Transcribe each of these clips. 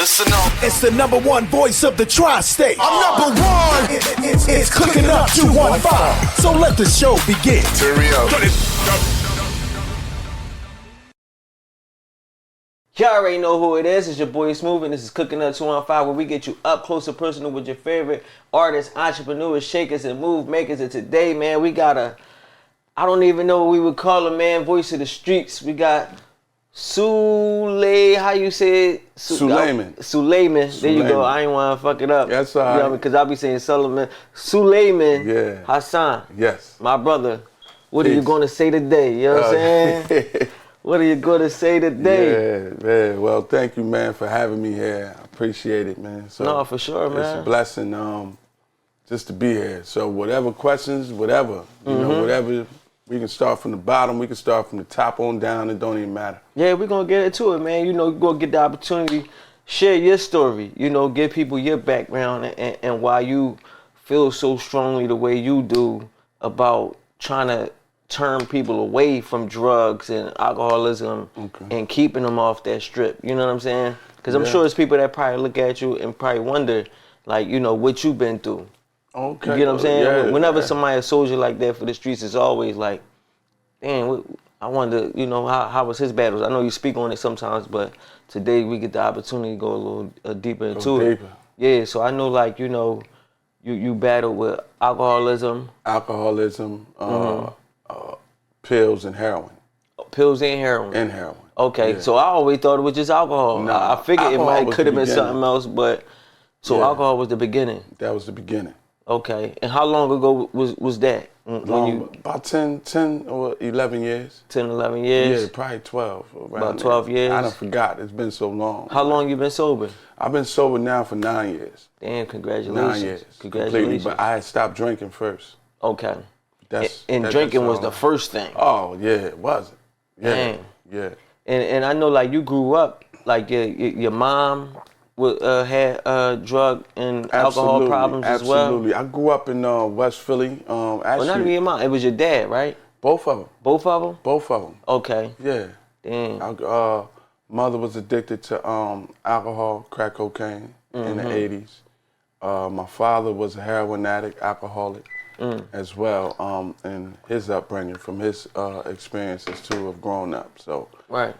Listen up. It's the number one voice of the tri-state. I'm number one. It's Cooking Up 215. So let the show begin. Y'all already know who it is. It's your boy Smooth, and this is Cooking Up 215, where we get you up close and personal with your favorite artists, entrepreneurs, shakers, and move makers. And today, man, we got I don't even know what we would call him, man, voice of the streets. We got Suleiman. Suleiman. There you go. I ain't want to fuck it up. That's all right. Because I'll be saying Suleiman. Suleiman Hassan. Yes. My brother. What are you going to say today? You know what I'm saying? What are you going to say today? Yeah, man. Well, thank you, man, for having me here. I appreciate it, man. So no, for sure, man. It's a blessing just to be here. So whatever questions, whatever, you know, whatever. We can start from the bottom. We can start from the top on down. It don't even matter. Yeah, we're going to get into it, man. You know, you're going to get the opportunity, share your story, you know, give people your background and why you feel so strongly the way you do about trying to turn people away from drugs and alcoholism and keeping them off that strip. You know what I'm saying? Because I'm sure there's people that probably look at you and probably wonder, like, you know, what you've been through. Okay. You get what I'm saying? Yeah, Whenever somebody a soldier like that for the streets, it's always like, damn, I wonder, you know, how was his battles? I know you speak on it sometimes, but today we get the opportunity to go a little deeper into it. Yeah, so I know, like, you know, you battled with alcoholism. Pills and heroin. Pills and heroin. And heroin. Okay, so I always thought it was just alcohol. Nah, I figured it could have been something else, but so alcohol was the beginning. That was the beginning. Okay, and how long ago was that? About 10 or 11 years. 10, 11 years? Yeah, probably 12. About 12 years? I done forgot. It's been so long. How long you been sober? I've been sober now for 9 years. Damn, congratulations. 9 years. Congratulations. But I had stopped drinking first. Okay. And drinking was the first thing. Oh, yeah, it wasn't. Yeah. Damn. Yeah. And I know, like, you grew up, like, your mom had drug and alcohol problems as well? Absolutely. I grew up in West Philly. Well, not even your mom. It was your dad, right? Both of them. Both of them? Both of them. Okay. Yeah. Damn. Mother was addicted to alcohol, crack cocaine in the 80s. My father was a heroin addict, alcoholic as well, and his upbringing from his experiences too of growing up. So, right.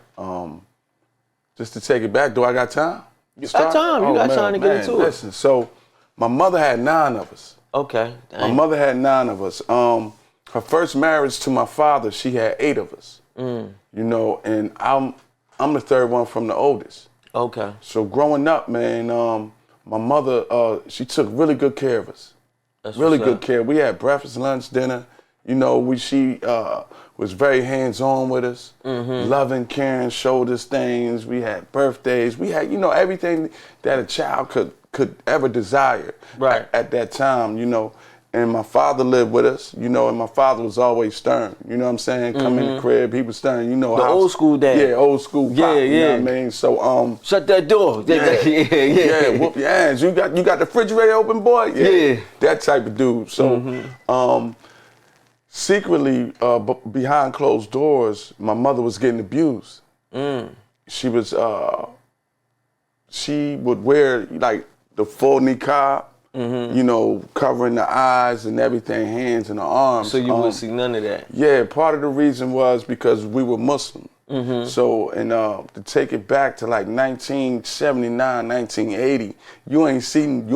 Just to take it back, do I got time? You got time. You got time to get into it. Listen, so my mother had 9 of us. Okay. Dang. My mother had 9 of us. Her first marriage to my father, she had 8 of us. You know, and I'm the third one from the oldest. Okay. So growing up, man, my mother, she took really good care of us. That's really good care. We had breakfast, lunch, dinner. You know, she was very hands-on with us, loving, caring, showed us things. We had birthdays. We had, you know, everything that a child could ever desire at that time, you know. And my father lived with us, you know, and my father was always stern. You know what I'm saying? Come in the crib, he was stern, you know. The old school dad. Yeah, old school pop, you know what I mean? So, shut that door. Yeah, whoop your ass. You got the refrigerator open, boy? Yeah. That type of dude. So, secretly, behind closed doors, my mother was getting abused. She was, she would wear, like, the full niqab. You know, covering the eyes and everything, hands and the arms. So you wouldn't see none of that? Yeah, part of the reason was because we were Muslim. So, and to take it back to like 1979, 1980, you ain't seen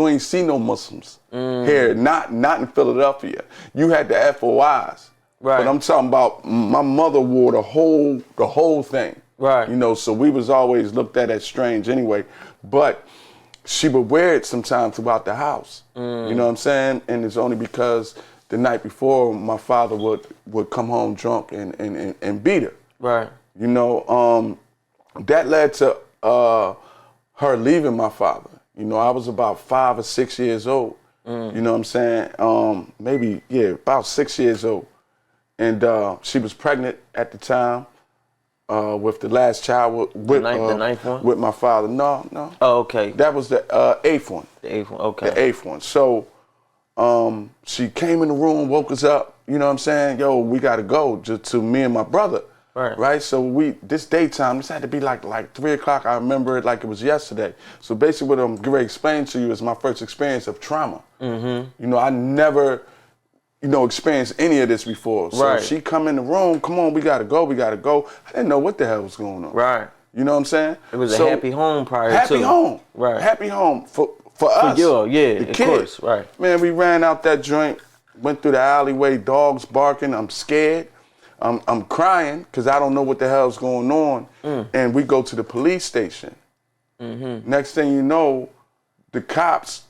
no Muslims here, not in Philadelphia. You had the FOIs. Right. But I'm talking about my mother wore the whole thing. Right. You know, so we was always looked at as strange anyway. But she would wear it sometimes throughout the house. You know what I'm saying? And it's only because the night before my father would come home drunk and beat her. Right. You know, that led to her leaving my father. You know, I was about 5 or 6 years old. You know what I'm saying? Maybe, about 6 years old. And she was pregnant at the time. With the last child, with the ninth one? With my father. No. Oh, okay. That was the 8th one. The 8th one, okay. The 8th one. So she came in the room, woke us up, you know what I'm saying? Yo, we gotta go, just to me and my brother. Right? So this daytime, this had to be like 3 o'clock. I remember it like it was yesterday. So basically what I'm going to explain to you is my first experience of trauma. You know, I never, experienced any of this before. So she come in the room, come on, we got to go. I didn't know what the hell was going on. Right. You know what I'm saying? It was a happy home prior to. Happy home. Right. Happy home for us. For you, the of kids. course, right. Man, we ran out that joint, went through the alleyway, dogs barking, I'm scared. I'm crying because I don't know what the hell's going on. And we go to the police station. Next thing you know, the cops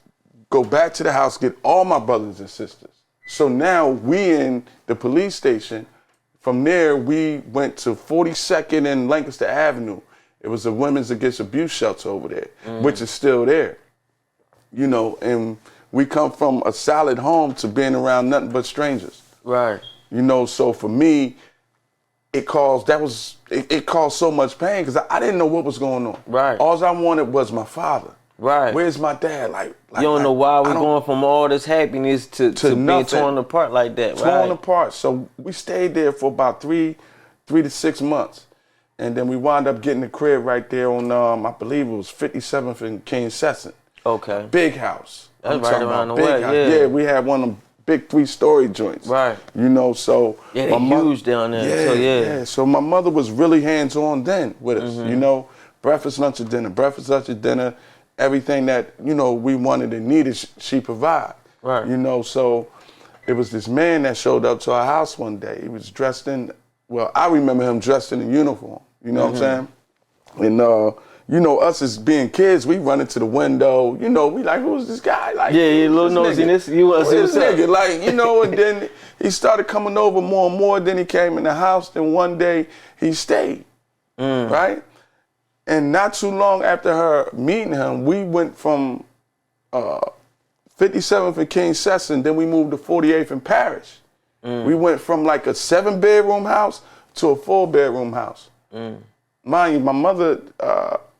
go back to the house, get all my brothers and sisters. So now we in the police station. From there, we went to 42nd and Lancaster Avenue. It was a women's against abuse shelter over there, which is still there. And we come from a solid home to being around nothing but strangers. Right. So for me, it caused so much pain because I didn't know what was going on. Right. All I wanted was my father. Right. Where's my dad? You don't know why we're going from all this happiness to being torn apart like that. Torn apart. So we stayed there for about 3 to 6 months. And then we wound up getting a crib right there on, I believe it was 57th and Kensingt. Okay. Big house. That's right around the way, Yeah, we had one of them big 3-story joints. Right. So yeah, they're huge down there. Yeah. So my mother was really hands-on then with us. Breakfast, lunch, and dinner. Breakfast, lunch, and dinner. Everything that we wanted and needed, she provided. Right. So it was this man that showed up to our house one day. He was dressed in. Well, I remember him dressed in a uniform. You know what I'm saying? And us as being kids, we run into the window. We like, who's this guy? Like, little nosiness. You want to see what's up. Nigga, like, and then he started coming over more and more. Then he came in the house. Then one day he stayed, right? And not too long after her meeting him, we went from 57th and Kensingt, then we moved to 48th and Parish. We went from like a 7-bedroom house to a 4-bedroom house. Mind you, my mother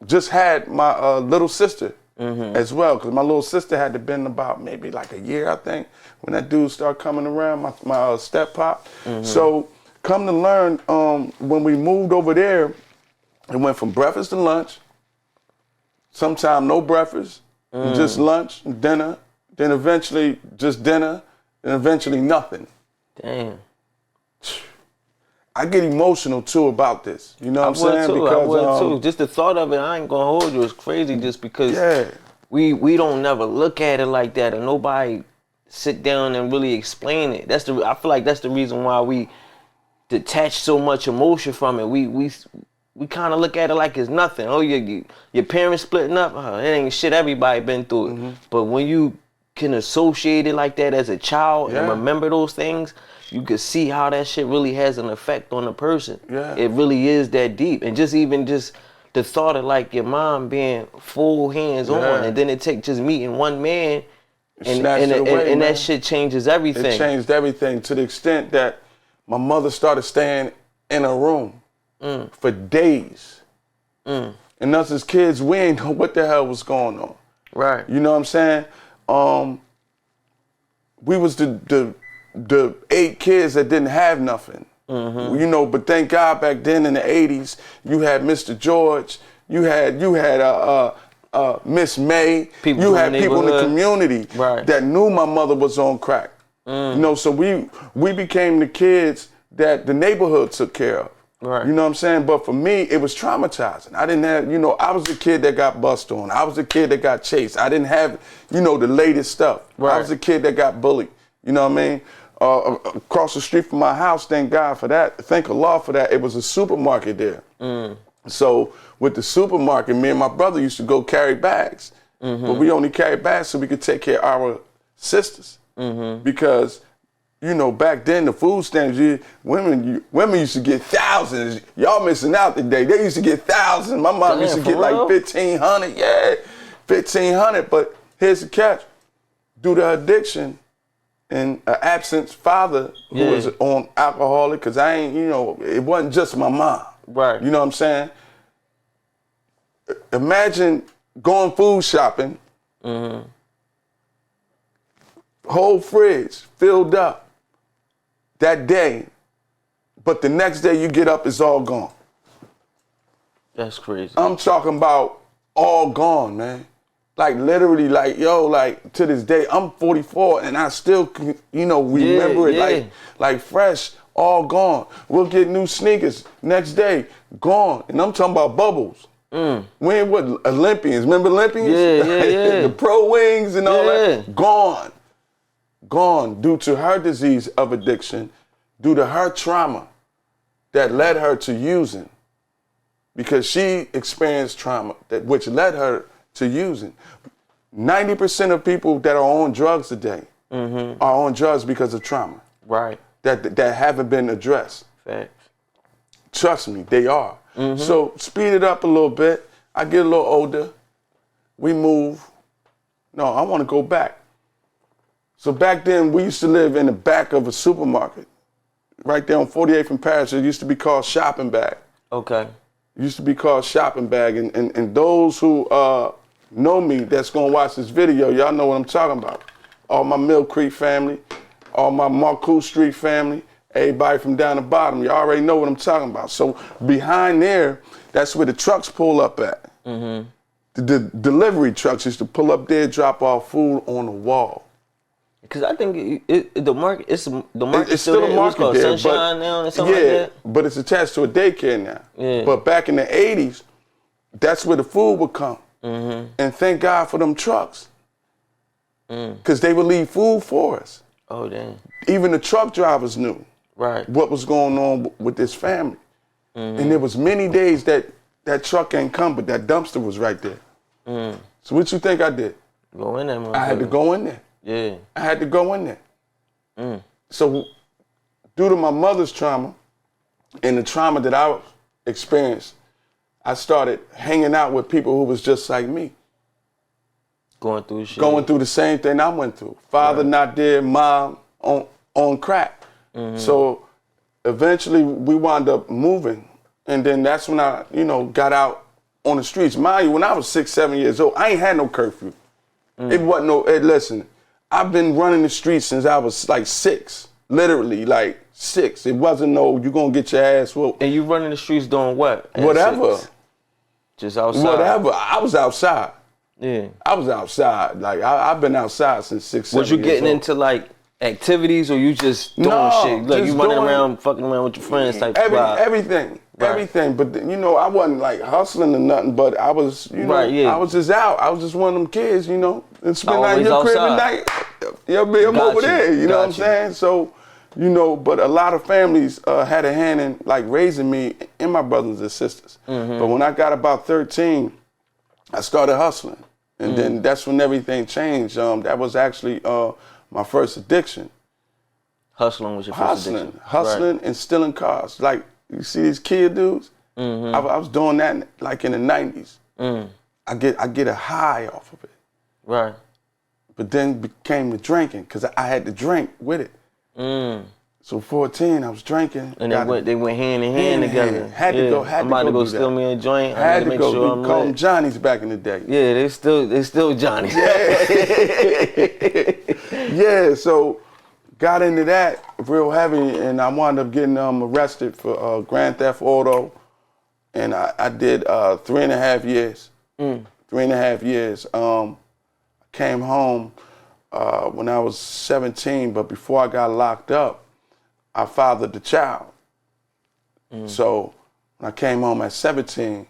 just had my little sister as well, because my little sister had to been about maybe like a year, I think, when that dude started coming around, my step pop. So come to learn, when we moved over there, it went from breakfast to lunch, sometime no breakfast, just lunch, dinner, then eventually just dinner, and eventually nothing. Damn. I get emotional too about this. You know what I'm saying? I would too. Just the thought of it, I ain't gonna hold you. It's crazy just because we don't never look at it like that, and nobody sit down and really explain it. I feel like that's the reason why we detach so much emotion from it. We kind of look at it like it's nothing. Oh, your parents splitting up, it ain't shit. Everybody been through it. But when you can associate it like that as a child and remember those things, you can see how that shit really has an effect on the person. Yeah. It really is that deep. And just the thought of like your mom being full hands on, and then it take just meeting one man, and that shit changes everything. It changed everything to the extent that my mother started staying in a room for days. And us as kids, we ain't know what the hell was going on. Right. You know what I'm saying? We was the 8 kids that didn't have nothing. But thank God back then in the 80s, you had Mr. George, you had Miss May, you had people in the community that knew my mother was on crack. So we became the kids that the neighborhood took care of. Right. You know what I'm saying? But for me, it was traumatizing. I didn't have, I was the kid that got bust on. I was the kid that got chased. I didn't have, the latest stuff. Right. I was the kid that got bullied. You know what I mean? Across the street from my house, thank God for that. Thank Allah for that. It was a supermarket there. So with the supermarket, me and my brother used to go carry bags. But we only carried bags so we could take care of our sisters. Because, back then the food stamps, women used to get thousands. Y'all missing out today. They used to get thousands. My mom used to get like 1,500. Yeah, 1,500. But here's the catch. Due to addiction, and an absent father who was on alcoholic, because it wasn't just my mom. Right. You know what I'm saying? Imagine going food shopping, whole fridge filled up that day, but the next day you get up, it's all gone. That's crazy. I'm talking about all gone, man. Like literally, like yo, like to this day, I'm 44 and I still, remember it like fresh, all gone. We'll get new sneakers next day, gone, and I'm talking about bubbles. We ain't what Olympians. Remember Olympians? Yeah. The pro wings and all that, gone due to her disease of addiction, due to her trauma that led her to using. Because she experienced trauma which led her to using. 90% of people that are on drugs today are on drugs because of trauma. Right. That haven't been addressed. Facts. Trust me, they are. So speed it up a little bit. I get a little older. We move. No, I want to go back. So back then, we used to live in the back of a supermarket. Right there on 48th and Parish. It used to be called Shopping Bag. Okay. It used to be called Shopping Bag. And those who know me that's going to watch this video, y'all know what I'm talking about. All my Mill Creek family, all my Marcoux Street family, everybody from down the bottom, you already know what I'm talking about. So behind there, that's where the trucks pull up at. The delivery trucks used to pull up there, drop off food on the wall. Because I think the market, it's still a there. market Called there, Sunshine now or something like that. But it's attached to a daycare now. Yeah. But back in the 80s, that's where the food would come. And thank God for them trucks. Because they would leave food for us. Oh, damn. Even the truck drivers knew what was going on with this family. And there was many days that truck ain't come, but that dumpster was right there. So what you think I did? Go in there, man. I had to go in there. Yeah. I had to go in there. So due to my mother's trauma and the trauma that I experienced, I started hanging out with people who was just like me. Going through shit. Going through the same thing I went through. Father not there, mom on crack. So eventually we wound up moving. And then that's when I, got out on the streets. Mind you, when I was 6, 7 years old, I ain't had no curfew. It wasn't no, listen, I've been running the streets since I was like 6. Literally, like 6. It wasn't no, you gonna get your ass whooped. And you running the streets doing what? Whatever. 6? Just outside? Whatever. I was outside. Yeah. I was outside. Like, I've been outside since 6, 7 Was you years getting old. into like activities or you just doing shit? Like you running around, fucking around with your friends type vibe? Everything. Everything. But, I wasn't like hustling or nothing, but I was, I was just out. I was just one of them kids, and spend like your crib at night. I'm over there, you know what I'm saying? So, but a lot of families had a hand in like raising me and my brothers and sisters. But when I got about 13, I started hustling. And then that's when everything changed. That was actually my first addiction. Hustling was your first addiction? Hustling and stealing cars. Like, you see these kid dudes? I was doing that like in the 90s. I get a high off of it. Right. But then became the drinking because I had to drink with it. So 14, I was drinking. And they went hand in hand together. Had to go. I'm about to go steal me a joint. Had to make go. sure I'm call them lit. Johnnies back in the day. Yeah, they still Johnny. Yeah, so got into that real heavy, and I wound up getting arrested for Grand Theft Auto, and I did 3.5 years. 3.5 years. Came home when I was 17, but before I got locked up, I fathered the child. So when I came home at 17,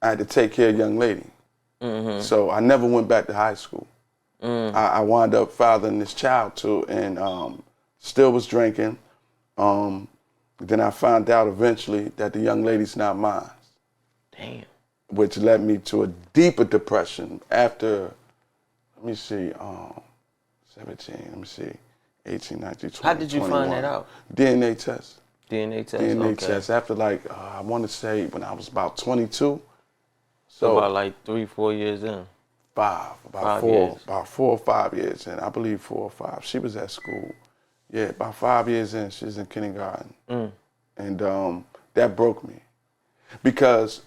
I had to take care of a young lady. So I never went back to high school. I wound up fathering this child too, and still was drinking. Then I found out eventually that the young lady's not mine. Damn. Which led me to a deeper depression after, 17, 18, 19, 20, How did you 21. find that out? DNA test. DNA test, DNA okay. test. After I want to say when I was about 22. So about like 3-4 years in. About 4 or 5 years in. I believe 4 or 5. She was at school. Yeah, about 5 years in, she was in kindergarten. And that broke me. Because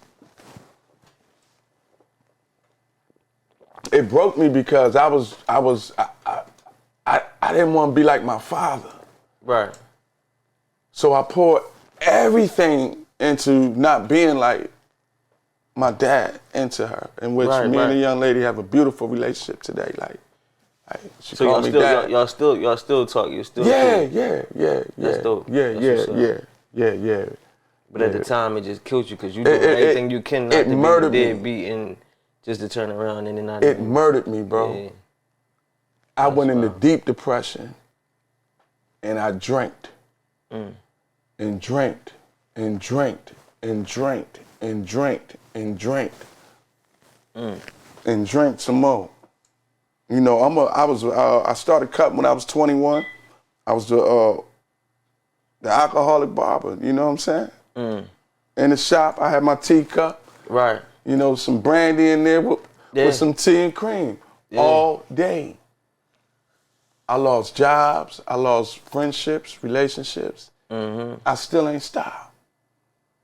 it broke me because I didn't want to be like my father. Right. So I poured everything into not being like my dad into her, in which me and the young lady have a beautiful relationship today. Like she So called me dad. y'all still talk. You still Yeah. That's dope. Yeah. But at the time, it just killed you because you doing everything you can not to be the deadbeat and just to turn around and then not. It murdered me, bro. Yeah. I went into deep depression, and I drank, and drank, and drank, and drank, and drank, and drank, and drank some more. You know, I started cutting when I was 21. I was the alcoholic barber. You know what I'm saying? In the shop, I had my teacup. Right. You know, some brandy in there with some tea and cream all day. I lost jobs. I lost friendships, relationships. I still ain't stopped.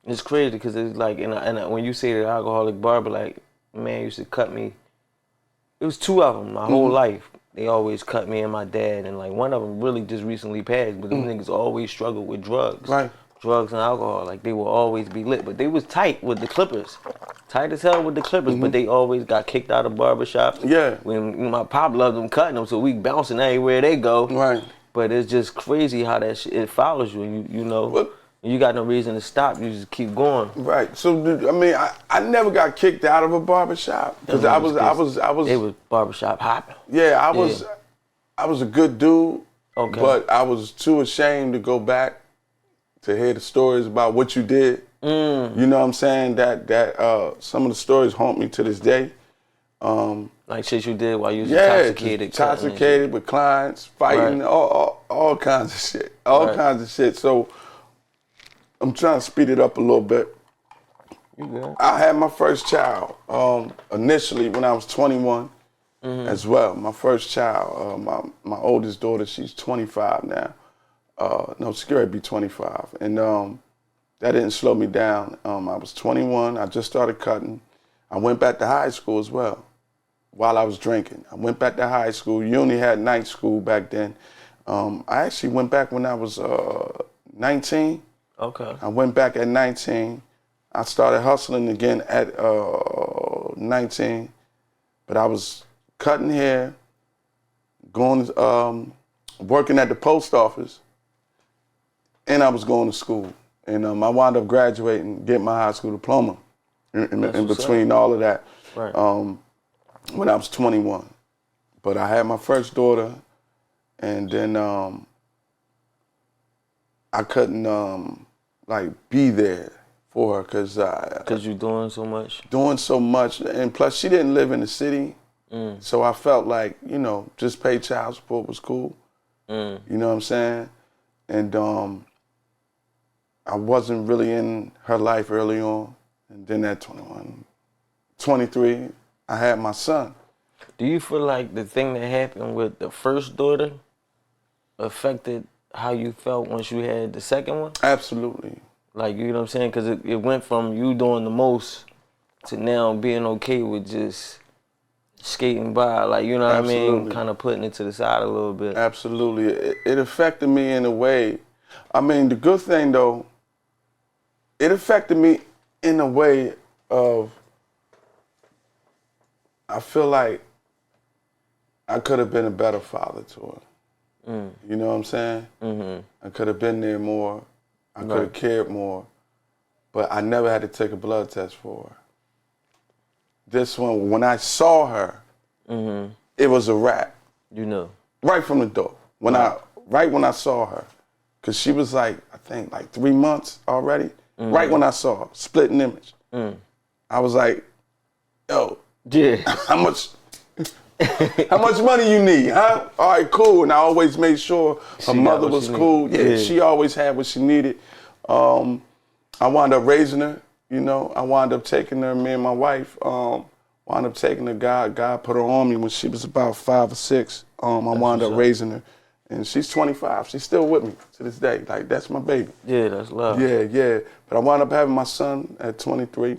It's crazy because it's like, and when you say the alcoholic barber, like, man used to cut me. It was two of them my whole life. They always cut me and my dad, and like one of them really just recently passed, but them niggas always struggled with drugs. Right. Drugs and alcohol. Like, they will always be lit, but they was tight with the Clippers. Tight as hell with the Clippers, but they always got kicked out of barbershops. Yeah. When my pop loved them cutting them, so we bouncing everywhere they go. Right. But it's just crazy how that shit, it follows you, and you know, But, you got no reason to stop. You just keep going. right. So I mean, I never got kicked out of a barbershop because I was. They was barbershop hopping. Yeah, I was a good dude. Okay. But I was too ashamed to go back to hear the stories about what you did. You know what I'm saying? That some of the stories haunt me to this day. Like shit you did while you was intoxicated. Intoxicated with clients, fighting, all kinds of shit. All kinds of shit. So I'm trying to speed it up a little bit. You good? I had my first child initially when I was 21 as well. My first child, my oldest daughter, she's 25 now. No, she's going to be 25. And that didn't slow me down. I was 21. I just started cutting. I went back to high school as well while I was drinking. I went back to high school. You only had night school back then. I actually went back when I was 19. Okay. I went back at 19. I started hustling again at 19. But I was cutting hair, going, working at the post office, and I was going to school. And I wound up graduating, getting my high school diploma in between all of that when I was 21. But I had my first daughter, and then I couldn't be there for her because you doing so much? Doing so much, and plus she didn't live in the city, so I felt like, you know, just pay child support was cool. You know what I'm saying? And I wasn't really in her life early on. And then at 21, 23, I had my son. Do you feel like the thing that happened with the first daughter affected how you felt once you had the second one? Absolutely. Like, you know what I'm saying? Because it went from you doing the most to now being okay with just skating by. Like, you know what I mean? Kind of putting it to the side a little bit. Absolutely. It affected me in a way. I mean, the good thing, though, it affected me in a way of, I feel like I could have been a better father to her. You know what I'm saying? I could have been there more. I could have cared more. But I never had to take a blood test for her. This one, when I saw her, it was a wrap. You know. Right from the door. Right when I saw her. Because she was like, I think, like 3 months already. Right when I saw her, split an image. I was like, yo, how much money you need, huh? All right, cool. And I always made sure her mother was cool. Yeah, she always had what she needed. I wound up raising her, you know. I wound up taking her, me and my wife, wound up taking her. God put her on me when she was about 5 or 6. I wound up raising her. And she's 25. She's still with me to this day. Like, that's my baby. Yeah, that's love. Yeah. But I wound up having my son at 23,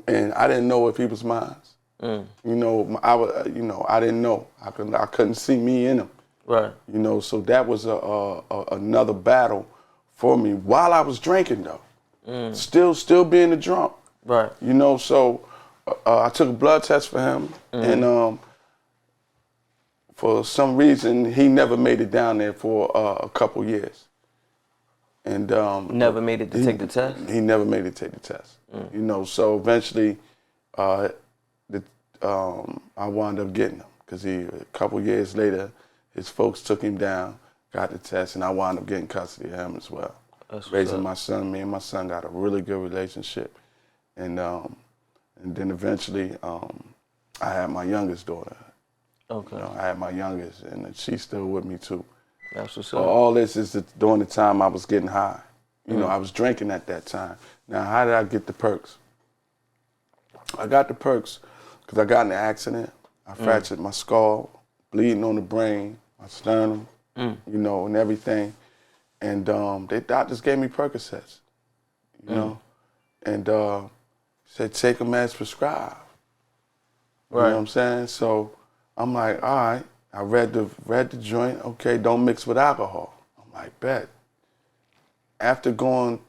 and I didn't know if he was mine. You know, I didn't know. I couldn't see me in him. Right. You know, so that was another battle for me while I was drinking though. Still being a drunk. Right. You know, so I took a blood test for him, and for some reason he never made it down there for a couple years. And never made it to take the test? He never made it to take the test. You know, so eventually I wound up getting him because a couple years later, his folks took him down, got the test, and I wound up getting custody of him as well. Raising my son, me and my son got a really good relationship. And then eventually I had my youngest daughter. Okay. You know, I had my youngest, and she's still with me too. That's what's up. All this is during the time I was getting high. You know, I was drinking at that time. Now, how did I get the perks? I got the perks because I got in an accident. I fractured my skull, bleeding on the brain, my sternum, you know, and everything. And the doctors gave me Percocets, you know, and said take them as prescribed. You know what I'm saying? So I'm like, all right. I read the joint. Okay, don't mix with alcohol. I'm like, bet. After going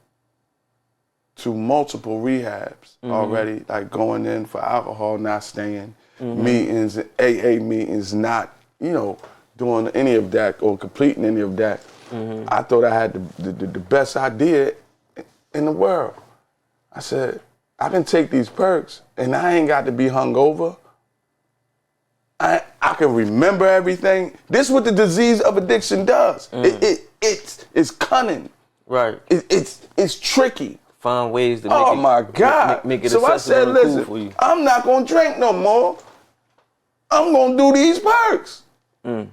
to multiple rehabs already, like going in for alcohol, not staying, meetings, AA meetings, not, you know, doing any of that or completing any of that. I thought I had the best idea in the world. I said, I can take these perks and I ain't got to be hungover. I can remember everything. This is what the disease of addiction does. It's cunning. Right. It's tricky. Find ways to make it. Oh my God. Make it so I said, cool listen, for you. I'm not gonna drink no more. I'm gonna do these perks. And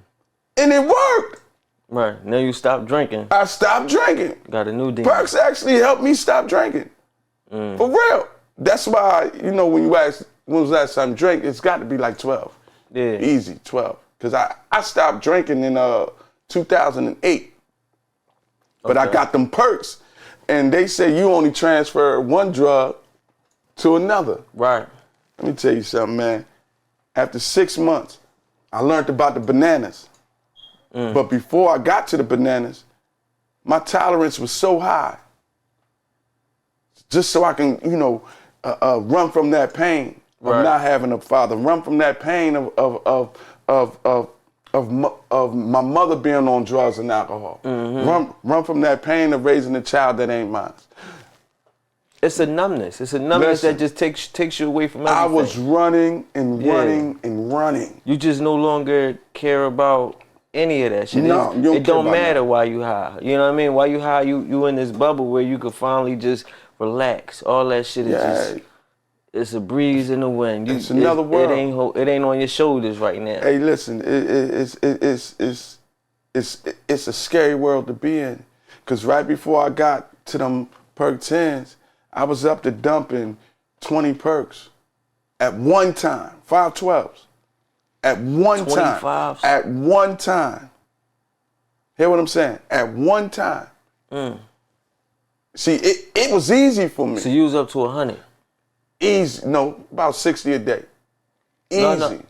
it worked. Right. Now you stop drinking. I stopped drinking. Got a new demon. Perks actually helped me stop drinking. For real. That's why, you know, when you ask when was the last time you drank, it's got to be like 12. Yeah. Easy, 12. Because I stopped drinking in 2008. But I got them perks. And they say you only transfer one drug to another. Right. Let me tell you something, man. After 6 months, I learned about the bananas. But before I got to the bananas, my tolerance was so high. Just so I can, you know, run from that pain of not having a father, run from that pain of my mother being on drugs and alcohol, run from that pain of raising a child that ain't mine. It's a numbness. It's a numbness that just takes you away from everything. I was running and running and running. You just no longer care about any of that shit. No, you don't it don't care about matter that. why you high. You know what I mean? While you high, you in this bubble where you could finally just relax. All that shit is just, it's a breeze in the wind. It's another world. It ain't on your shoulders right now. Hey, listen, it's a scary world to be in. Cause right before I got to them perk 10s, I was up to dumping 20 perks at one time, 512s. At one 25s? time. At one time. Hear what I'm saying? At one time. See, it was easy for me. So you was up to 100? Easy. No, about 60 a day. Easy. No.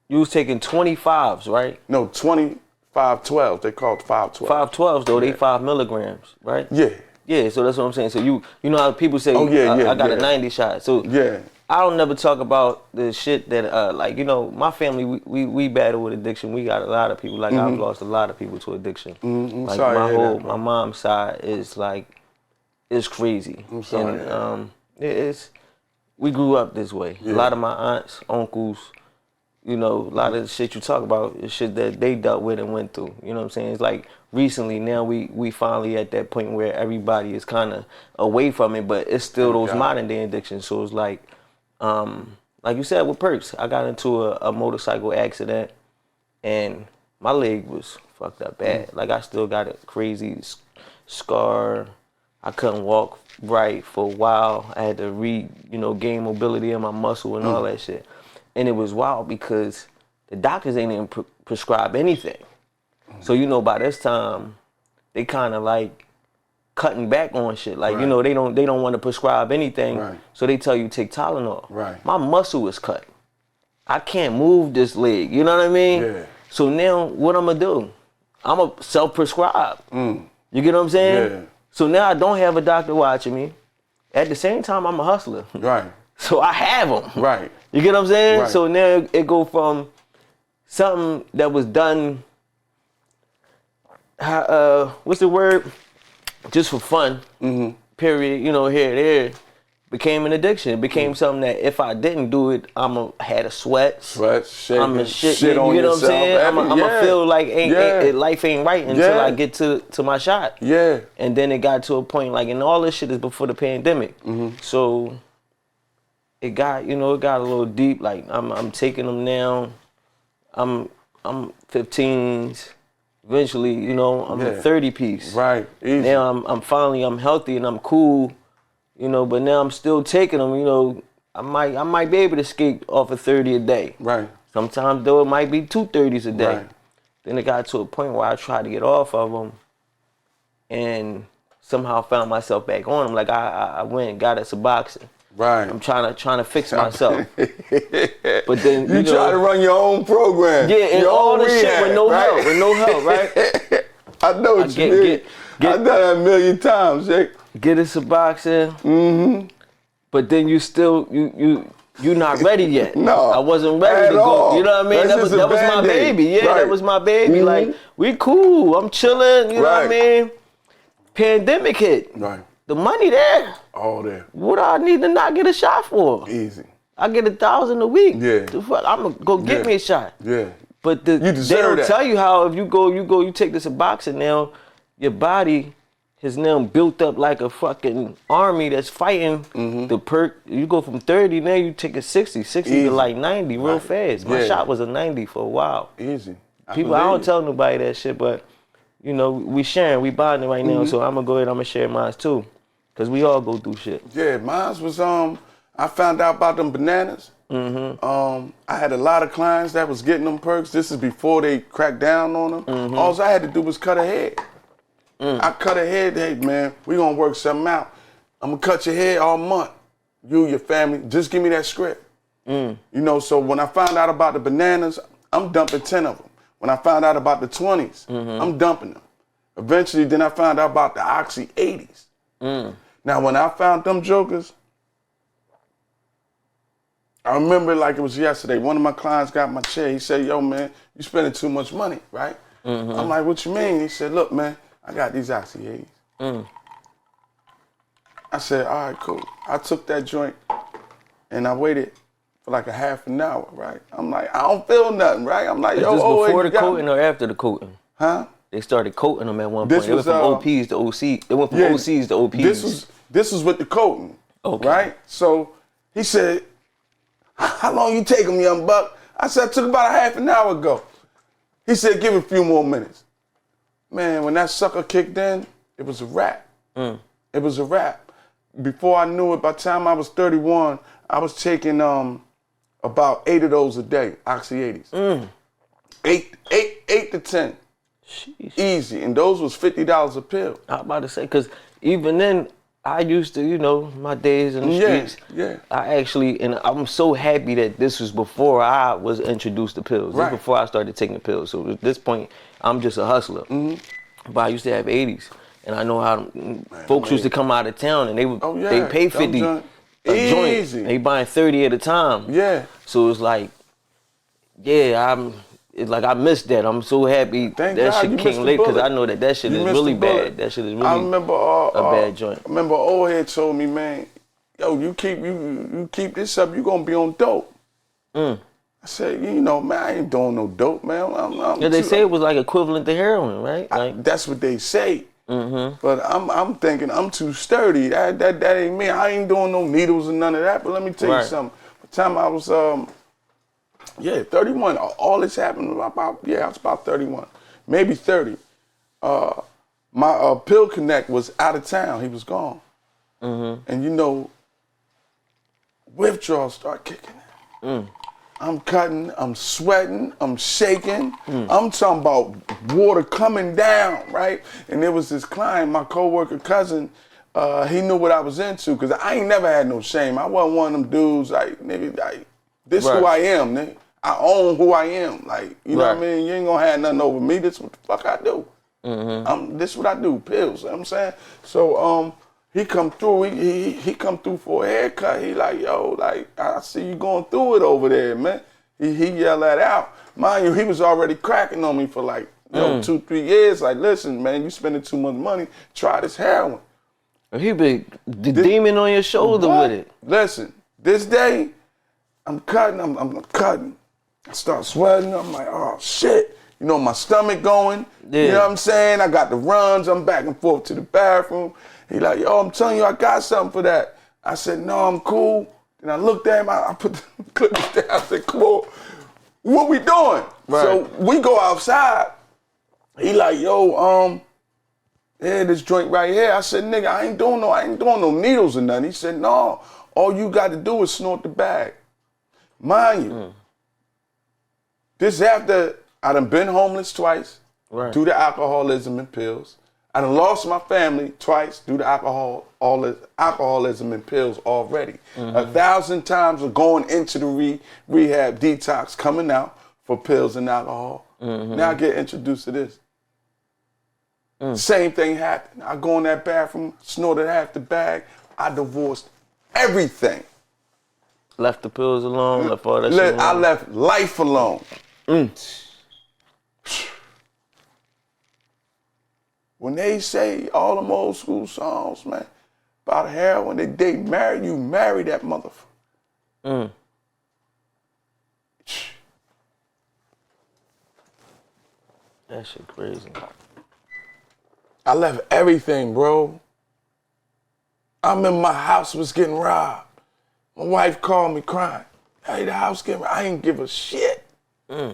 You was taking 25s, right? No, 2512. They call it 512. 512s though, they 5 milligrams, right? Yeah. Yeah, so that's what I'm saying. So you know how people say, I got a 90 shot. So I don't never talk about the shit that, like, you know, my family, we battle with addiction. We got a lot of people, like I've lost a lot of people to addiction. Like my mom's side is like, it's crazy. I'm sorry. And we grew up this way. A lot of my aunts, uncles, you know, a lot of the shit you talk about is shit that they dealt with and went through. You know what I'm saying? It's like recently now we finally at that point where everybody is kind of away from it, but it's still those modern day addictions. So it's like you said with perks, I got into a motorcycle accident and my leg was fucked up bad. Like I still got a crazy scar. I couldn't walk right for a while. I had to gain mobility in my muscle and all that shit. And it was wild because the doctors ain't even prescribe anything. So, you know, by this time, they kind of like cutting back on shit. Like, you know, they don't want to prescribe anything. So they tell you take Tylenol. My muscle is cut. I can't move this leg. You know what I mean? So now what I'm going to do? I'm going to self-prescribe. You get what I'm saying? Yeah. So now I don't have a doctor watching me. At the same time, I'm a hustler. Right. So I have them. Right. You get what I'm saying? Right. So now it go from something that was done, what's the word? Just for fun, period, you know, here and there, became an addiction. It became something that if I didn't do it, had a sweat. Shaking, I'm a shit shit you on get what I'm yourself. saying? I'm Yeah. feel like Yeah. life ain't right until Yeah. I get to my shot. Yeah. And then it got to a point, like, and all this shit is before the pandemic. So it got a little deep. Like I'm taking them now. I'm 15s. Eventually, you know, I'm a 30 piece. Right. Easy. Now I'm finally healthy and I'm cool, you know, but now I'm still taking them, you know. I might be able to skate off of 30 a day. Right. Sometimes though it might be 2 30s a day. Right. Then it got to a point where I tried to get off of them and somehow found myself back on them. Like I went and got us a boxing. Right. I'm trying to fix myself. But then you try to run your own program. Yeah, and your all own this shit rehab, with no right? help, right? I know what you mean. I've done that a million times, Jake. Get us a boxing. But then you still you're not ready yet. No, I wasn't ready to go. all. You know what I mean? That's That was my baby. Yeah, right. that was my baby. Like, we cool. I'm chilling. You know what I mean? Pandemic hit. Right. The money there. All there. What do I need to not get a shot for? Easy. I get $1,000 a week. Yeah. The fuck? I'm gonna go get me a shot. Yeah. But You they deserve don't that. tell you how if you take this in boxing now, your body has now built up like a fucking army that's fighting the perk. You go from 30, now you take a 60 Easy. to like 90 real Right. fast. My Yeah. shot was a 90 for a while. Easy. People, I don't tell nobody that shit, but you know, we sharing, we bonding right now, so I'm gonna go ahead, I'm gonna share mine too. Cause we all go through shit. Yeah, mine was I found out about them bananas. I had a lot of clients that was getting them perks. This is before they cracked down on them. All I had to do was cut a head. I cut a head. Hey man, we gonna work something out. I'm gonna cut your head all month. You, your family, just give me that script. You know, so when I found out about the bananas, I'm dumping 10 of them. When I found out about the 20s, I'm dumping them. Eventually, then I found out about the Oxy 80s. Now, when I found them jokers, I remember like it was yesterday. One of my clients got my chair. He said, yo, man, you spending too much money, right? I'm like, what you mean? He said, look, man, I got these Oxy 80s. I said, all right, cool. I took that joint and I waited for like a half an hour, right? I'm like, I don't feel nothing, right? I'm like, Is yo, this oh, before you the got coating me. or after the coating? Huh? They started coating them at one This point. They went was, from OPs to OC. They went from OCs to OPs. This was with the coating, right? So he said, how long you take them, young buck? I said, I took about a half an hour ago. He said, give it a few more minutes. Man, when that sucker kicked in, it was a wrap. It was a wrap. Before I knew it, by the time I was 31, I was taking about 8 of those a day, Oxy 80s. 8 to 10. Sheesh. Easy. And those was $50 a pill. I was about to say, because even then, I used to, you know, my days in the streets. Yeah. I actually, and I'm so happy that this was before I was introduced to pills. Right. This before I started taking the pills. So at this point, I'm just a hustler. But I used to have 80s. And I know how folks used to come out of town and they would they pay 50 a joint. Easy. They buying 30 at a time. Yeah. So it's like, it's like I missed that. I'm so happy Thank that God shit you came missed the late because bullet. I know that shit You is missed really the bullet. bad. That shit is really I remember a bad joint. I remember old head told me, man, yo, you keep this up, you gonna be on dope. I said, you know, man, I ain't doing no dope, man. Yeah, they say it was like equivalent to heroin, right? Like that's what they say. But I'm thinking I'm too sturdy. That ain't me. I ain't doing no needles and none of that. But let me tell you something. By the time I was 31. All this happened about I was about 31, maybe 30. My pill connect was out of town. He was gone. And you know, withdrawals start kicking in. I'm cutting, I'm sweating, I'm shaking. I'm talking about water coming down, right? And there was this client, my coworker cousin, he knew what I was into because I ain't never had no shame. I wasn't one of them dudes like, nigga, like, this who I am, nigga. I own who I am. Like, you know what I mean? You ain't gonna have nothing over me. This is what the fuck I do. This is what I do, pills. You know what I'm saying? So he come through. He come through for a haircut. He like, yo, like I see you going through it over there, man. He yelled that out. Mind you, he was already cracking on me for like 2-3 years. Like, listen, man, you spending too much money. Try this heroin. He be the demon on your shoulder with it. Listen, this day, I'm cutting. I'm cutting. I start sweating. I'm like, oh shit. You know, my stomach going. Yeah. You know what I'm saying? I got the runs. I'm back and forth to the bathroom. He like, yo, I'm telling you, I got something for that. I said, no, I'm cool. And I looked at him. I put the clippers down. I said, come on, what we doing? Right. So we go outside. He like, yo, yeah, this joint right here. I said, nigga, I ain't doing no needles or nothing. He said, no, all you got to do is snort the bag. Mind you, this after I done been homeless twice due to alcoholism and pills. I done lost my family twice due to alcoholism and pills already. 1,000 times of going into the rehab detox, coming out for pills and alcohol. Now I get introduced to this. Same thing happened. I go in that bathroom, snorted half the bag. I divorced everything. Left the pills alone, left all that shit alone. I left life alone. When they say all them old school songs, man, about heroin, they marry you, marry that motherfucker. That shit crazy. I left everything, bro. I'm in my house, was getting robbed. My wife called me crying. Hey, the house getting robbed. I ain't give a shit. I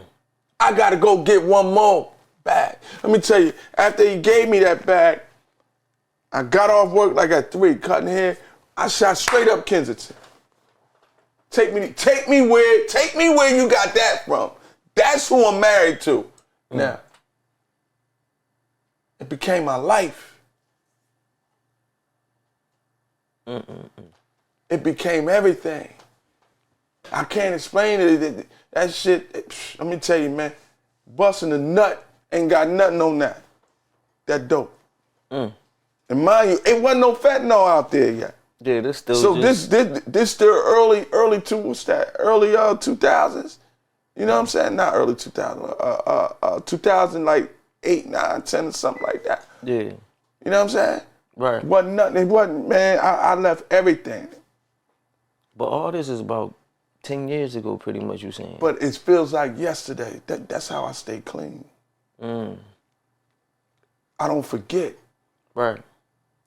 gotta go get one more bag. Let me tell you, after he gave me that bag, I got off work like at 3, cutting hair. I shot straight up Kensington. Take me where you got that from. That's who I'm married to. Now, it became my life. It became everything. I can't explain it. That shit, let me tell you, man, busting a nut ain't got nothing on that. That dope. And mind you, it wasn't no fentanyl out there yet. Yeah, this still. So this still early 2000s. You know what I'm saying? Not early 2000. 2000 like 8, 9, 10 or something like that. Yeah. You know what I'm saying? Right. It wasn't nothing. It wasn't, man. I left everything. But all this is about 10 years ago, pretty much, you saying. But it feels like yesterday. That's how I stay clean. I don't forget. Right.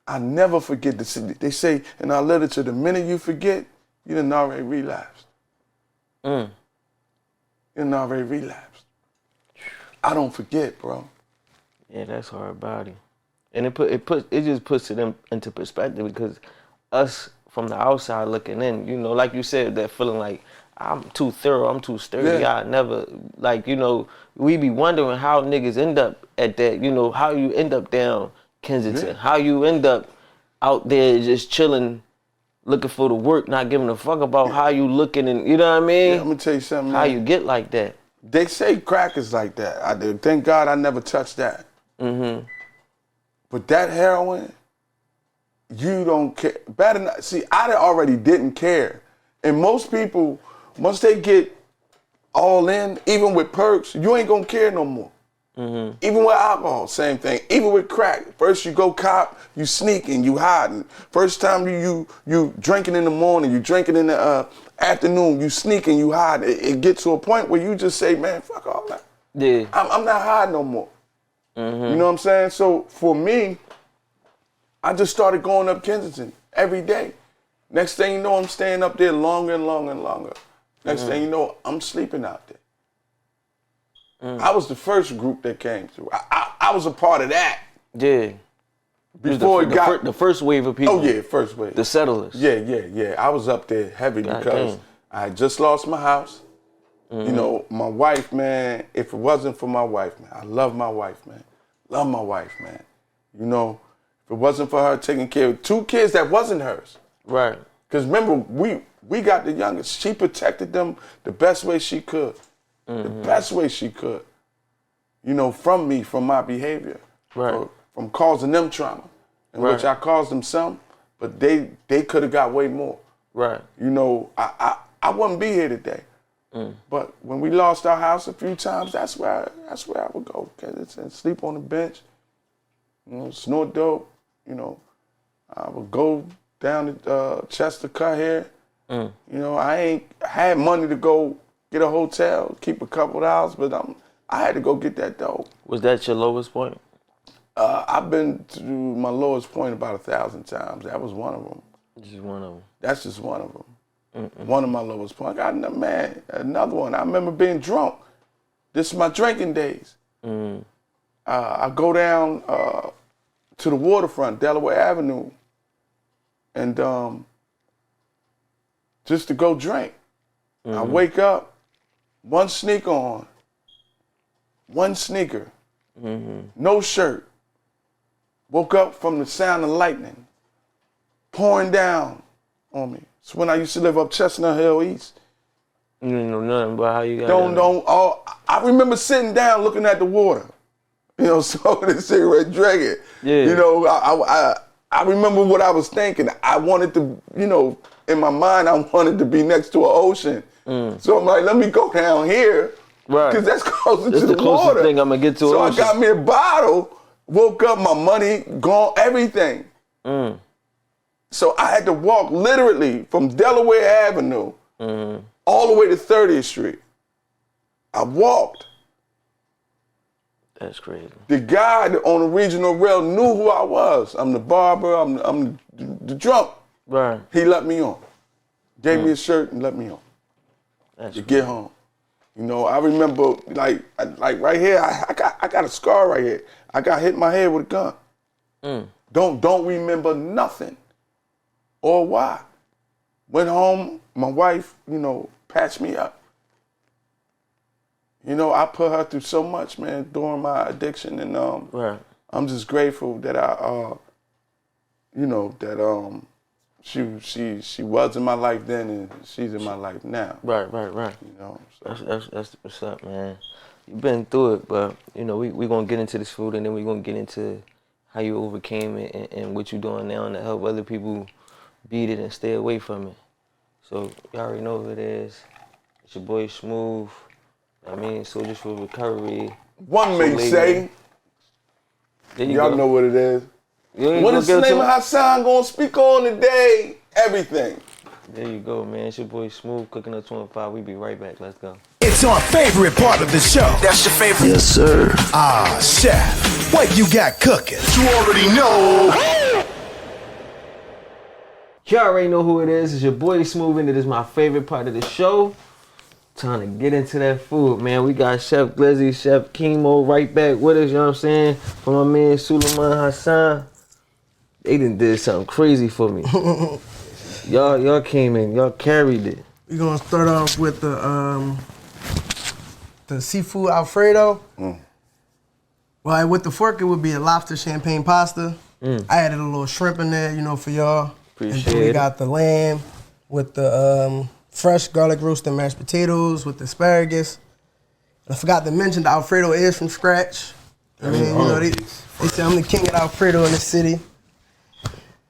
I never forget. They say in our literature, the minute you forget, you done already relapsed. You done already relapsed. I don't forget, bro. Yeah, that's hard body. And it just puts it into perspective, because us from the outside looking in, you know, like you said, that feeling like I'm too thorough, I'm too sturdy. Yeah. I never, like, you know, we be wondering how niggas end up at that, you know, how you end up down Kensington, how you end up out there just chilling, looking for the work, not giving a fuck about how you looking, and you know what I mean? Yeah, I'm gonna tell you something, how man. you get like that. They say crack is like that. I do. Thank God I never touched that. But that heroin, you don't care. Bad enough. See, I already didn't care. And most people, once they get all in, even with perks, you ain't gonna care no more. Even with alcohol, same thing. Even with crack, first you go cop, you sneaking, you hiding. First time you drinking in the morning, you drinking in the afternoon, you sneaking, you hiding. It gets to a point where you just say, man, fuck all that. Yeah. I'm not hiding no more. You know what I'm saying? So for me, I just started going up Kensington every day. Next thing you know, I'm staying up there longer and longer and longer. Next thing you know, I'm sleeping out there. I was the first group that came through. I was a part of that. Yeah. Before the first wave of people. Oh yeah, first wave. The settlers. Yeah. I was up there heavy because I had just lost my house. You know, my wife, man, if it wasn't for my wife, man, I love my wife, man. Love my wife, man. You know, if it wasn't for her taking care of 2 kids that wasn't hers. Right. Because remember, we got the youngest. She protected them the best way she could. The best way she could. You know, from me, from my behavior. from causing them trauma, in which I caused them some, but they could have got way more. Right. You know, I wouldn't be here today. But when we lost our house a few times, that's where I would go. And sleep on the bench, you know, snort dope. You know, I would go down to Chester cut hair. You know, I ain't had money to go get a hotel, keep a couple of hours, but I had to go get that dope. Was that your lowest point? I've been to my lowest point about 1,000 times. That was one of them. Just one of them. That's just one of them. One of my lowest points. I got another one. I remember being drunk. This is my drinking days. I go down to the waterfront, Delaware Avenue, and just to go drink. I wake up, one sneaker on, no shirt. Woke up from the sound of lightning pouring down on me. It's when I used to live up Chestnut Hill East. You didn't know nothing about how you got I remember sitting down looking at the water, you know, smoking a cigarette, drinking. Yeah. You know, I remember what I was thinking. I wanted to, you know, in my mind, I wanted to be next to an ocean. So I'm like, let me go down here, because that's closer to the closest water. thing I'm gonna get to so an ocean. I got me a bottle, woke up, my money gone, everything. So I had to walk literally from Delaware Avenue all the way to 30th Street. I walked. That's crazy. The guy on the regional rail knew who I was. I'm the barber, I'm the drunk. Right. He let me on. Gave me a shirt and let me on. That's to get home. You know, I remember like right here, I got a scar right here. I got hit in my head with a gun. Don't remember nothing or why. Went home, my wife, you know, patched me up. You know, I put her through so much, man, during my addiction, and I'm just grateful that you know, that she was in my life then, and she's in my life now. Right. You know, so. That's what's up, man. You've been through it, but you know, we gonna get into this food, and then we gonna get into how you overcame it and what you're doing now to help other people beat it and stay away from it. So you already know who it is. It's your boy Smooth. I mean, Soldiers for Recovery. One may say. Y'all know what it is. What is Suleiman Hassan gonna speak on today? Everything. There you go, man. It's your boy Smooth, Cooking Up 25. We be right back. Let's go. It's our favorite part of the show. That's your favorite? Yes, sir. Ah, chef, what you got cooking? You already know. You already know who it is. It's your boy Smooth, and it is my favorite part of the show. Time to get into that food, man. We got Chef Glizzy, Chef Chemo right back with us, you know what I'm saying? For my man Suleiman Hassan. They done did something crazy for me. Y'all came in, y'all carried it. We're gonna start off with the seafood Alfredo. Well, with the fork, it would be a lobster champagne pasta. I added a little shrimp in there, you know, for y'all. Appreciate and then we got the lamb with the fresh garlic roasted mashed potatoes with the asparagus. I forgot to mention the Alfredo is from scratch. I mean, you know, they say I'm the king of Alfredo in the city.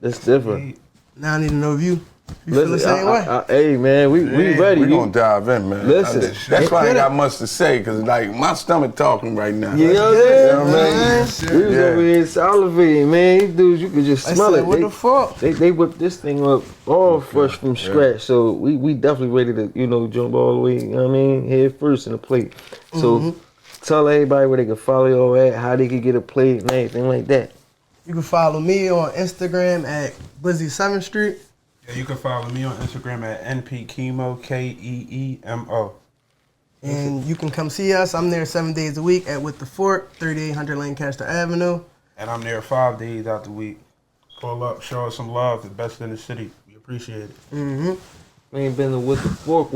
That's different. Now I need to know if you feel the same way. Hey, man, we ready. We gonna dive in, man. Listen. That's why I ain't got much to say, because, like, my stomach talking right now. You know what I'm saying? We was over here salivating, man. These dudes, you could just smell it. What the fuck? They whipped this thing up all fresh from scratch. So we definitely ready to, you know, jump all the way, you know what I mean, head first in the plate. So tell everybody where they can follow you at, how they can get a plate and everything like that. You can follow me on Instagram at Blizzy 7th Street. Yeah, you can follow me on Instagram at NPKeemo, Keemo. And you can come see us. I'm there 7 days a week at With the Fork, 3800 Lancaster Avenue. And I'm there 5 days out the week. Pull up, show us some love. The best in the city. We appreciate it. We ain't been to With the Fork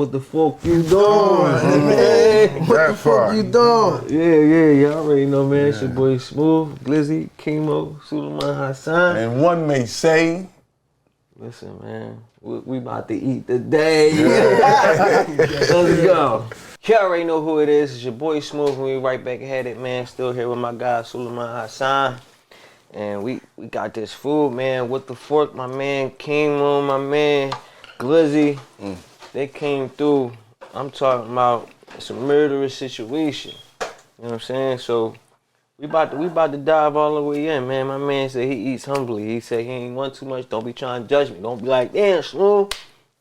you doing? That far. You doing? Yeah, y'all already know, man. It's your boy Smooth, Glizzy, Chemo, Suleiman Hassan. And one may say, listen, man, we about to eat today. Let's go. You already know who it is. It's your boy Smooth, and we right back at it, man. Still here with my guy Suleiman Hassan. And we got this food, man, with the fork. My man King Moon, my man Glizzy. They came through. I'm talking about it's a murderous situation. You know what I'm saying? So we about to dive all the way in, man. My man said he eats humbly. He said he ain't want too much. Don't be trying to judge me. Don't be like, damn, Smooth.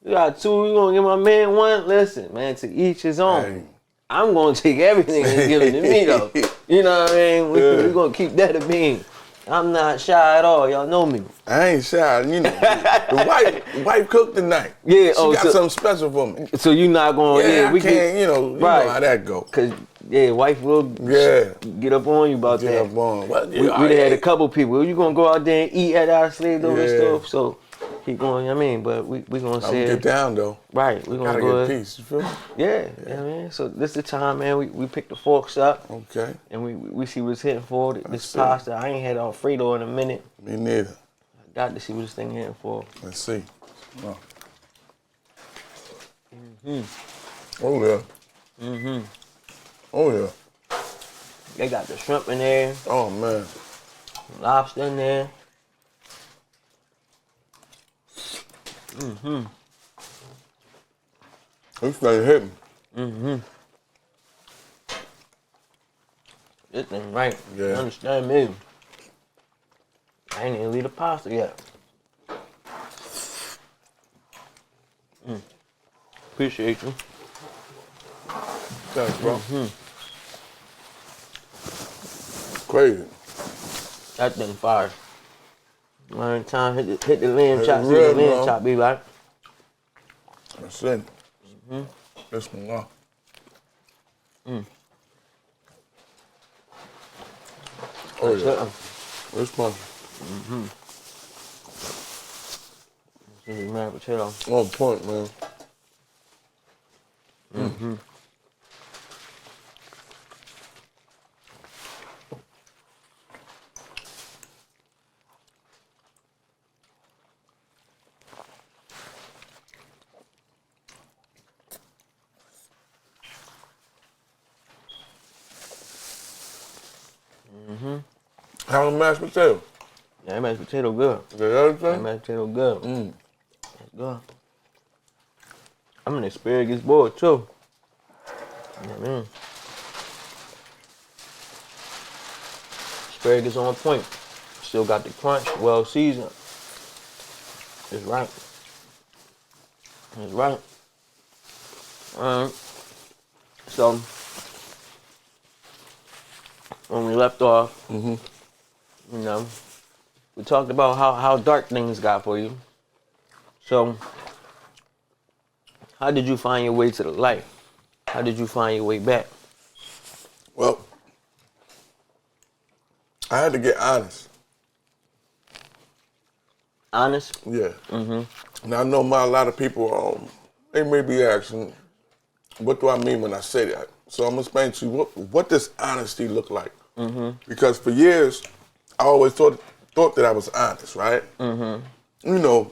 You got two. You gonna give my man one? Listen, man, to each his own. Hey. I'm gonna take everything and give it to me though. You know what I mean? We gonna keep that a bean. I'm not shy at all. Y'all know me. I ain't shy. You know, the wife cooked tonight. Yeah. She got something special for me. So you not going? Yeah, we I can't. You know how that go. Cause wife will get up on you about that. Get up on. Well, we done had a couple people. You gonna go out there and eat at our slave door and stuff? So he going. I mean, but we gonna say get down though. Right. We gonna gotta go. Get peace. You feel me? Yeah, man. So this the time, man. We pick the forks up. Okay. And we see what's hitting for. This pasta. I ain't had Alfredo in a minute. Me neither. I got to see what this thing hitting for. Let's see. Oh yeah. Oh yeah. They got the shrimp in there. Oh man. Lobster in there. This thing hitting. This thing right. Yeah. You understand me? I ain't even leave the pasta yet. Appreciate you. Thanks, bro. Crazy. That thing fire. One time hit the lamb chop. See real, the lamb bro. chop be like. That's it. This one, Oh yeah. This one. This is mashed potato. On point, man. How the mashed potato? Yeah, that mashed potato good. Is that That everything? mashed potato good. That's good. I'm an asparagus boy too. You know what I mean? Asparagus on point. Still got the crunch, well seasoned. It's right. It's right. So when we left off, you know, we talked about how dark things got for you. So how did you find your way to the light? How did you find your way back? Well, I had to get honest. Honest? Yeah. And I know a lot of people, they may be asking, what do I mean when I say that? So I'm gonna explain to you what does honesty look like. Because for years, I always thought that I was honest, right? You know,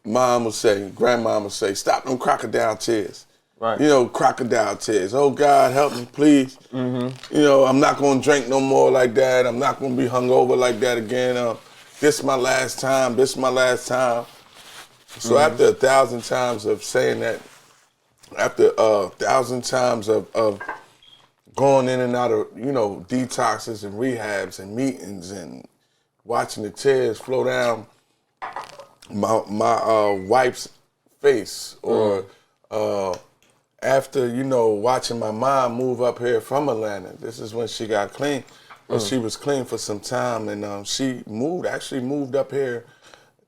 mom would say, grandma would say, stop them crocodile tears. Right. You know, crocodile tears. Oh God, help me, please. You know, I'm not gonna drink no more like that. I'm not gonna be hungover like that again. This my last time. This my last time. So after 1,000 times of saying that, after 1,000 times of going in and out of, you know, detoxes and rehabs and meetings and watching the tears flow down my wife's face, or after, you know, watching my mom move up here from Atlanta. This is when she got clean. But she was clean for some time, and she actually moved up here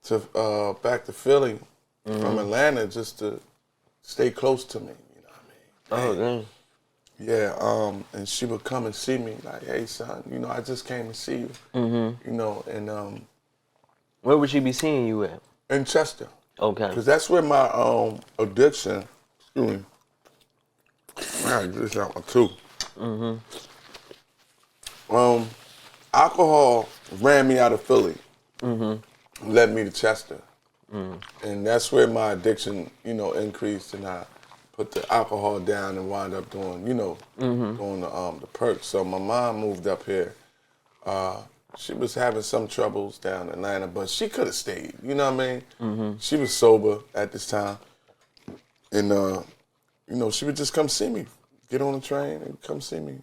to back to Philly from Atlanta just to stay close to me. You know what I mean? Oh, dang. Yeah, and she would come and see me like, hey, son, you know, I just came to see you. You know, and Where would she be seeing you at? in Chester. Okay. Because that's where my addiction, excuse me, I gotta get this out my tooth. Alcohol ran me out of Philly, led me to Chester. And that's where my addiction, you know, increased, and I put the alcohol down and wind up doing, doing the perks. So my mom moved up here. She was having some troubles down in Atlanta, but she could have stayed. You know what I mean? She was sober at this time, and she would just come see me, get on the train and come see me,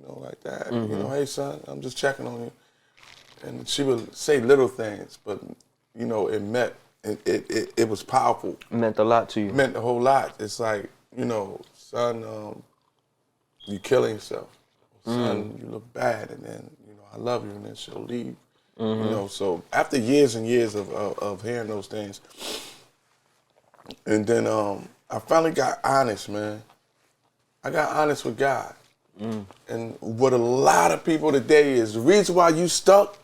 like that. Hey son, I'm just checking on you, and she would say little things, but it meant it was powerful. It meant a lot to you. It meant a whole lot. It's like, son, you killing yourself. Son, you look bad, and then I love you, and then she'll leave. So after years and years of hearing those things, and then I finally got honest, man. I got honest with God. And what a lot of people today is, the reason why you stuck,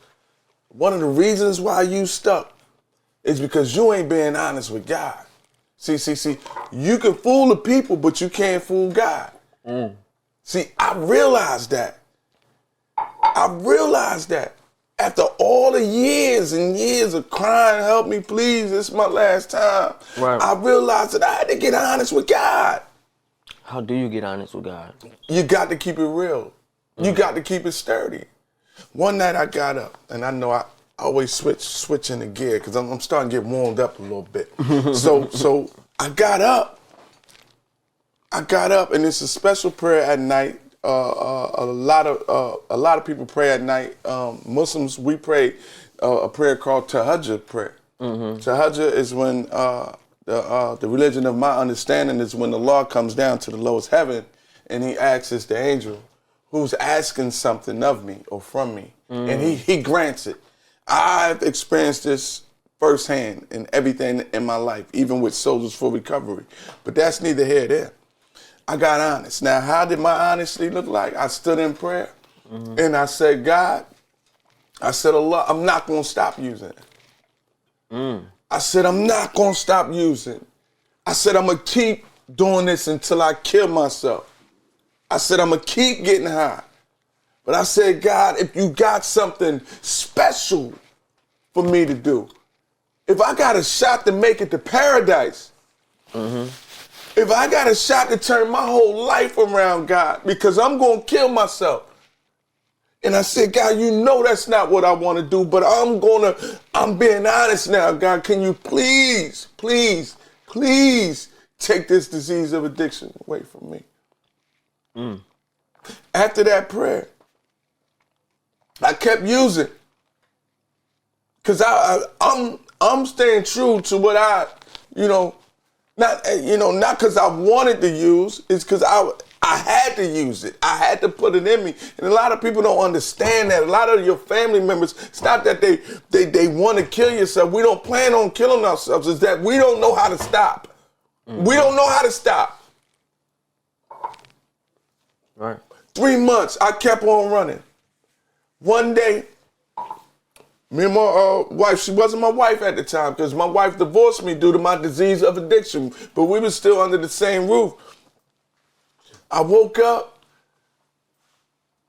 one of the reasons why you stuck is because you ain't being honest with God. See, you can fool the people, but you can't fool God. See, I realized that. After all the years and years of crying, help me please, this is my last time. Right. I realized that I had to get honest with God. How do you get honest with God? You got to keep it real. You got to keep it sturdy. One night I got up, and I know I always switch into gear because I'm starting to get warmed up a little bit. So I got up, and it's a special prayer at night. A lot of people pray at night. Muslims, we pray a prayer called Tahajjud prayer. Tahajjud is when the religion of my understanding is when the Lord comes down to the lowest heaven and he asks the angel who's asking something of me or from me, and he grants it. I've experienced this firsthand in everything in my life, even with Soldiers for Recovery. But that's neither here nor there. I got honest. Now, how did my honesty look like? I stood in prayer and I said, God, I said, Allah, I'm not going to stop using it. I said, I'm not going to stop using. I said, I'm going to keep doing this until I kill myself. I said, I'm going to keep getting high. But I said, God, if you got something special for me to do, if I got a shot to make it to paradise, if I got a shot to turn my whole life around, God, because I'm going to kill myself. And I said, God, you know that's not what I want to do, but I'm being honest now, God. Can you please, please, please take this disease of addiction away from me? After that prayer, I kept using, because I'm staying true to what not because I wanted to use, it's because I had to use it. I had to put it in me. And a lot of people don't understand that. A lot of your family members, it's not that they want to kill yourself. We don't plan on killing ourselves. It's that we don't know how to stop. We don't know how to stop. Right. 3 months, I kept on running. One day, me and my wife, she wasn't my wife at the time because my wife divorced me due to my disease of addiction, but we were still under the same roof. I woke up,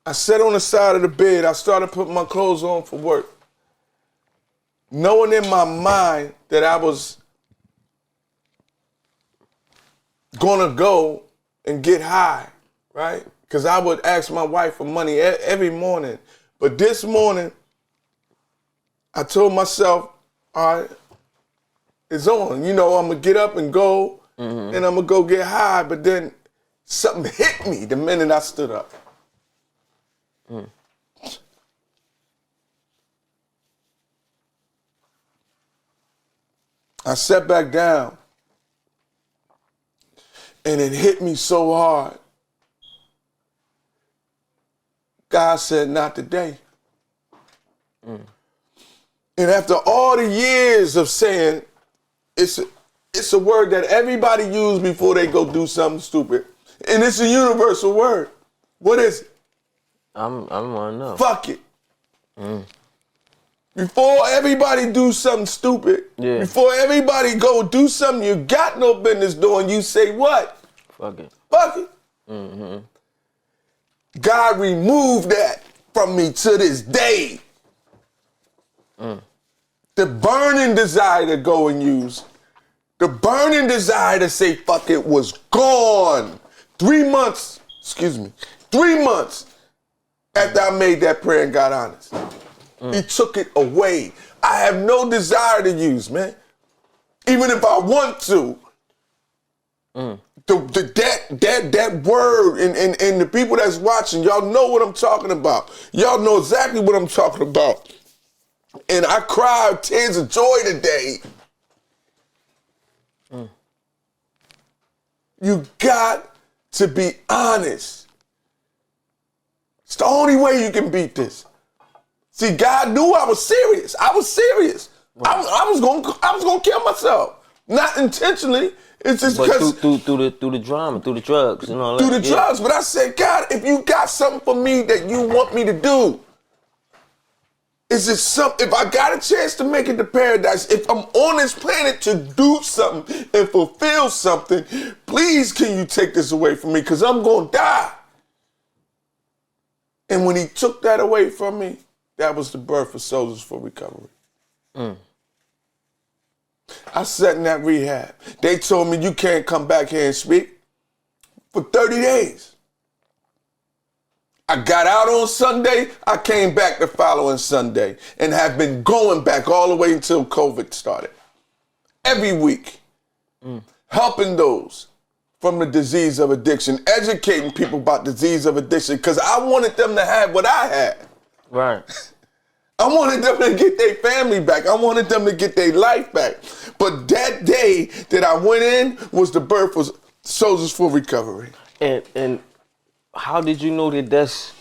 I sat on the side of the bed, I started putting my clothes on for work, knowing in my mind that I was gonna go and get high, right? Because I would ask my wife for money every morning. But this morning, I told myself, all right, it's on. I'm going to get up and go, and I'm going to go get high. But then something hit me the minute I stood up. I sat back down, and it hit me so hard. God said, not today. And after all the years of saying, it's a word that everybody uses before they go do something stupid. And it's a universal word. What is it? I want to know. Fuck it. Before everybody do something stupid, before everybody go do something you got no business doing, you say what? Fuck it. Fuck it. God removed that from me to this day. The burning desire to go and use The burning desire to say fuck it was gone. 3 months after I made that prayer and got honest. He took it away. I have no desire to use, man. Even if I want to. That word and the people that's watching, y'all know what I'm talking about. Y'all know exactly what I'm talking about. And I cried tears of joy today. You got to be honest. It's the only way you can beat this. See, God knew I was serious. I was serious. Right. I was gonna kill myself. Not intentionally. It's just because through the drama, through the drugs and all that. Through the drugs. But I said, God, if you got something for me that you want me to do, is it something? If I got a chance to make it to paradise, if I'm on this planet to do something and fulfill something, please can you take this away from me? Because I'm gonna die. And when he took that away from me, that was the birth of Soldiers for Recovery. I sat in that rehab. They told me you can't come back here and speak for 30 days. I got out on Sunday. I came back the following Sunday and have been going back all the way until COVID started. Every week, helping those from the disease of addiction, educating people about disease of addiction, because I wanted them to have what I had. Right. I wanted them to get their family back. I wanted them to get their life back. But that day that I went in was the birth of Soldiers for Recovery. And how did you know that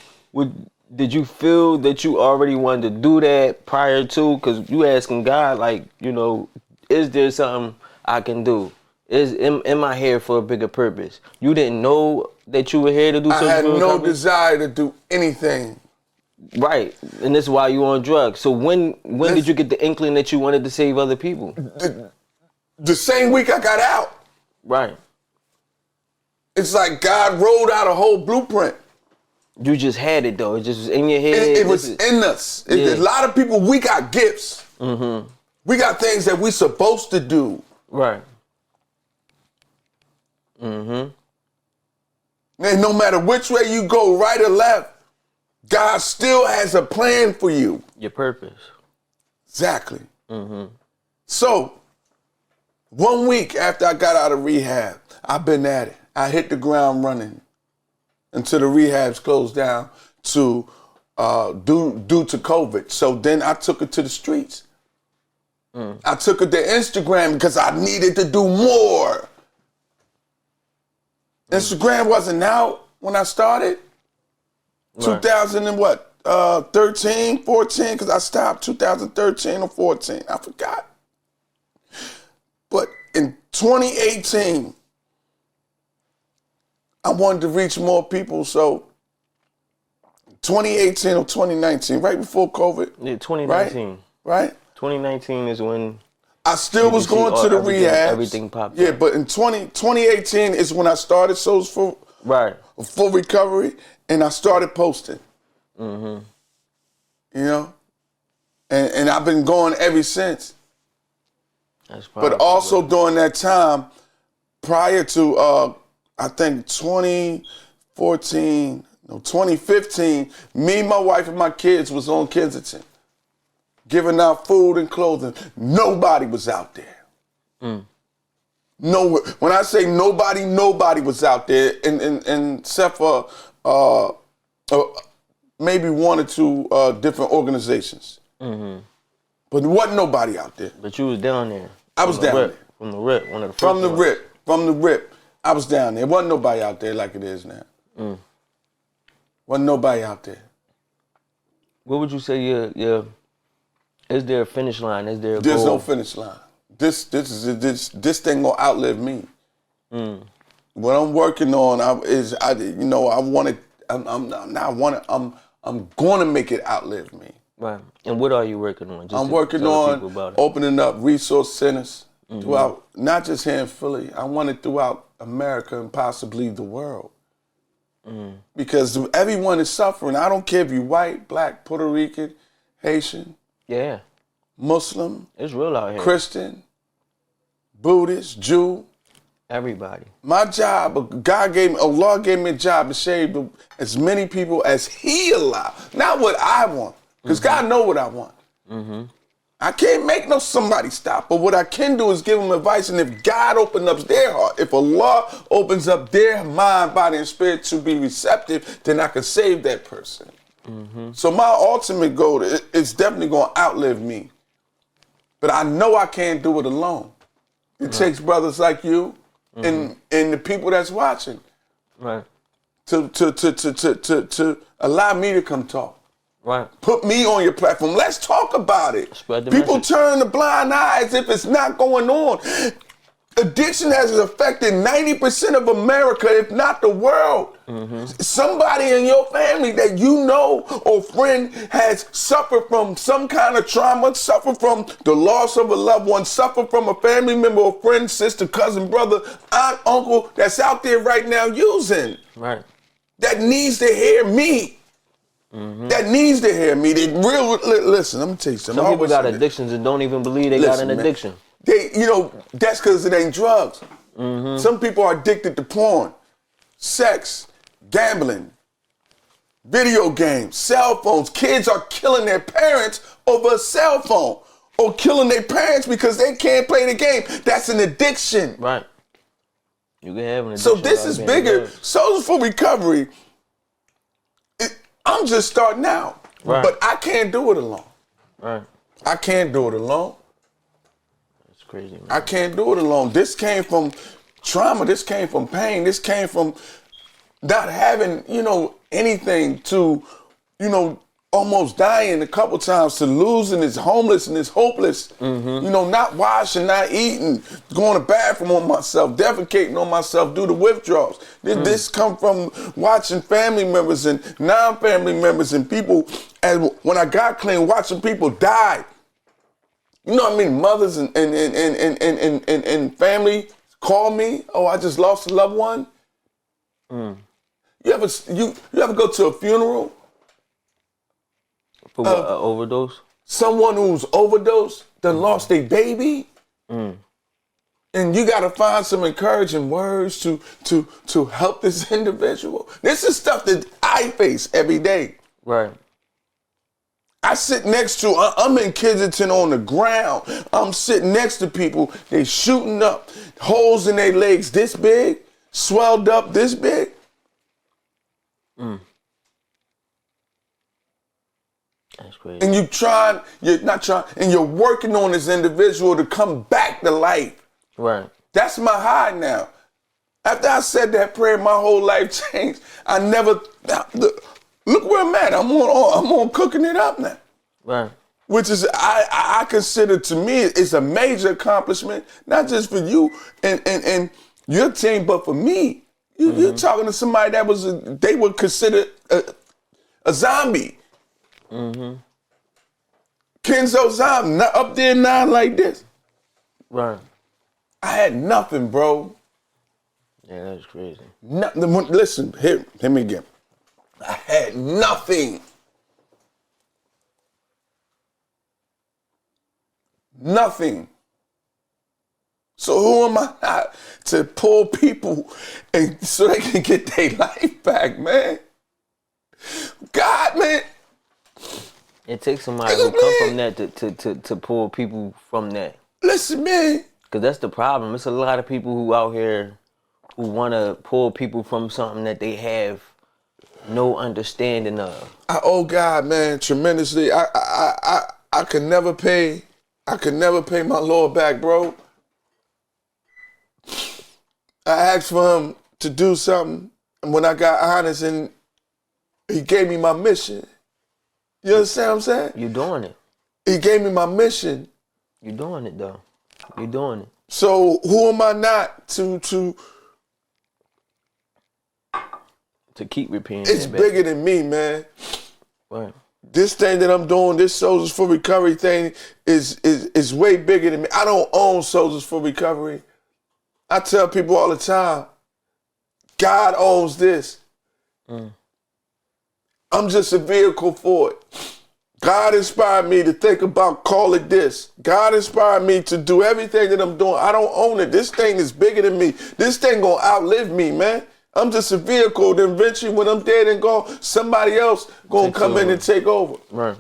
did you feel that you already wanted to do that prior to? Because you asking God, like, you know, is there something I can do? Am I here for a bigger purpose? You didn't know that you were here to do something? I had no desire to do anything. Right, and this is why you on drugs. So when did you get the inkling that you wanted to save other people? The same week I got out. Right. It's like God rolled out a whole blueprint. You just had it though. It just was in your head. It was in us. A lot of people, we got gifts. Mm-hmm. We got things that we supposed to do. Right. Mm-hmm. And no matter which way you go, right or left, God still has a plan for you. Your purpose. Exactly. Mm-hmm. So, 1 week after I got out of rehab, I've been at it. I hit the ground running until the rehabs closed down due to COVID. So then I took it to the streets. I took it to Instagram because I needed to do more. Instagram wasn't out when I started. Right. 13, 14, because I stopped 2013 or 14. I forgot. But in 2018, I wanted to reach more people. So 2018 or 2019, right before COVID. Yeah, 2019. Right? 2019 is when I still was going to the rehab. Everything popped up. Yeah, but in 2018 is when I started Souls for Recovery, and I started posting. Mm-hmm. You know? And I've been going ever since. That's powerful, but also during that time, prior to, I think 2015, me, my wife, and my kids was on Kensingt, giving out food and clothing. Nobody was out there. No, when I say nobody was out there, and except for maybe one or two different organizations. Mm-hmm. But there wasn't nobody out there. But you was down there. I was down there. From the rip, one of the first From the rip, I was down there. Wasn't nobody out there like it is now. Wasn't nobody out there. What would you say your is there a finish line? Is there a There's goal? no finish line. This thing gonna outlive me. What I'm working on I'm gonna make it outlive me. Right. And what are you working on? I'm working on opening up resource centers throughout, not just here in Philly. I want it throughout America and possibly the world. Because everyone is suffering. I don't care if you're white, black, Puerto Buddhist, Jew. Everybody. My job, Allah gave me a job to save as many people as He allowed. Not what I want, because God know what I want. I can't make somebody stop, but what I can do is give them advice. And if God opens up their heart, if Allah opens up their mind, body, and spirit to be receptive, then I can save that person. So my ultimate goal is definitely going to outlive me. But I know I can't do it alone. It takes brothers like you and the people that's watching to allow me to come talk. Right. Put me on your platform. Let's talk about it. Spread the People message. turn a blind eye as if it's not going on. Addiction has affected 90% of America, if not the world. Somebody in your family that you know or friend has suffered from some kind of trauma, suffered from the loss of a loved one, suffered from a family member or friend, sister, cousin, brother, aunt, uncle that's out there right now using. Right. That needs to hear me. That needs to hear me. Listen, I'm gonna tell you something. Some people got addictions and don't even believe they got an addiction. That's because it ain't drugs. Some people are addicted to porn, sex, gambling, video games, cell phones. Kids are killing their parents over a cell phone or killing their parents because they can't play the game. That's an addiction. Right. You can have an addiction. So this is bigger. Soldiers for Recovery, I'm just starting out. Right. But I can't do it alone. Right. I can't do it alone. That's crazy, man. I can't do it alone. This came from trauma. This came from pain. This came from not having, anything to, almost dying a couple times, to losing his homeless and his hopeless, not washing, not eating, going to the bathroom on myself, defecating on myself, do the withdrawals. This come from watching family members and non-family members and people, and when I got clean, watching people die. You know what I mean? Mothers and family call me, oh, I just lost a loved one. You ever go to a funeral? For what, overdose? Someone who's overdosed, done lost their baby. And you gotta find some encouraging words to help this individual. This is stuff that I face every day. Right. I sit next to, I'm in Kensington on the ground. I'm sitting next to people, they shooting up, holes in their legs this big, swelled up this big. That's crazy. And you're working on this individual to come back to life. Right. That's my high now. After I said that prayer, my whole life changed. Look where I'm at. I'm on cooking it up now. Right. Which is, I consider, to me, it's a major accomplishment, not just for you and your team, but for me. You're talking to somebody that they would consider a zombie. Kenzo zombie, not up there now like this. Right. I had nothing, bro. Yeah, that's crazy. Nothing. Listen, hear me again. I had nothing. Nothing. So who am I not to pull people and so they can get their life back, man? God, man. It takes somebody who come from that to pull people from that. Listen, man. Because that's the problem. It's a lot of people who out here who want to pull people from something that they have no understanding of. I owe God, man, tremendously. I could never pay my Lord back, bro. I asked for him to do something, and when I got honest, and he gave me my mission. You understand what I'm saying? You doing it. He gave me my mission. You doing it, though. You doing it. So who am I not to keep repeating It's bigger than me, man. Right. This thing that I'm doing, this Soldiers for Recovery thing, is way bigger than me. I don't own Soldiers for Recovery. I tell people all the time, God owns this. I'm just a vehicle for it. God inspired me to think about call it this. God inspired me to do everything that I'm doing. I don't own it. This thing is bigger than me. This thing gonna outlive me, man. I'm just a vehicle. Then eventually when I'm dead and gone, somebody else gonna come in and take over. Right.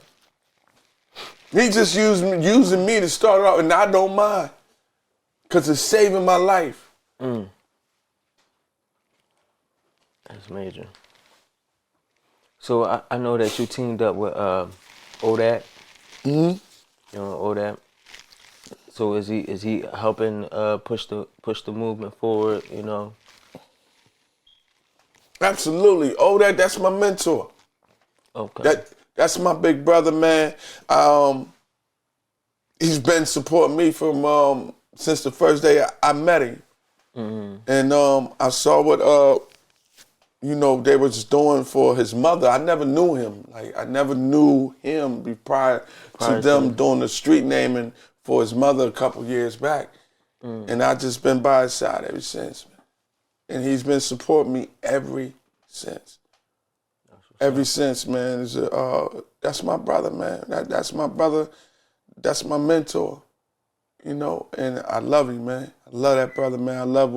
He just using me to start out, and I don't mind. Because it's saving my life. That's major. So I know that you teamed up with Odat. You know Odat. So is he helping push the movement forward? You know. Absolutely. That's my mentor. Okay. That's my big brother, man. He's been supporting me from since the first day I met him. And I saw what they was doing for his mother. I never knew him. Like I never knew him prior to them doing the street naming for his mother a couple years back. And I just been by his side ever since, man. And he's been supporting me ever since. Ever since, man. That's my brother, man. That's my brother. That's my mentor. You know, and I love him, man. I love that brother, man. I love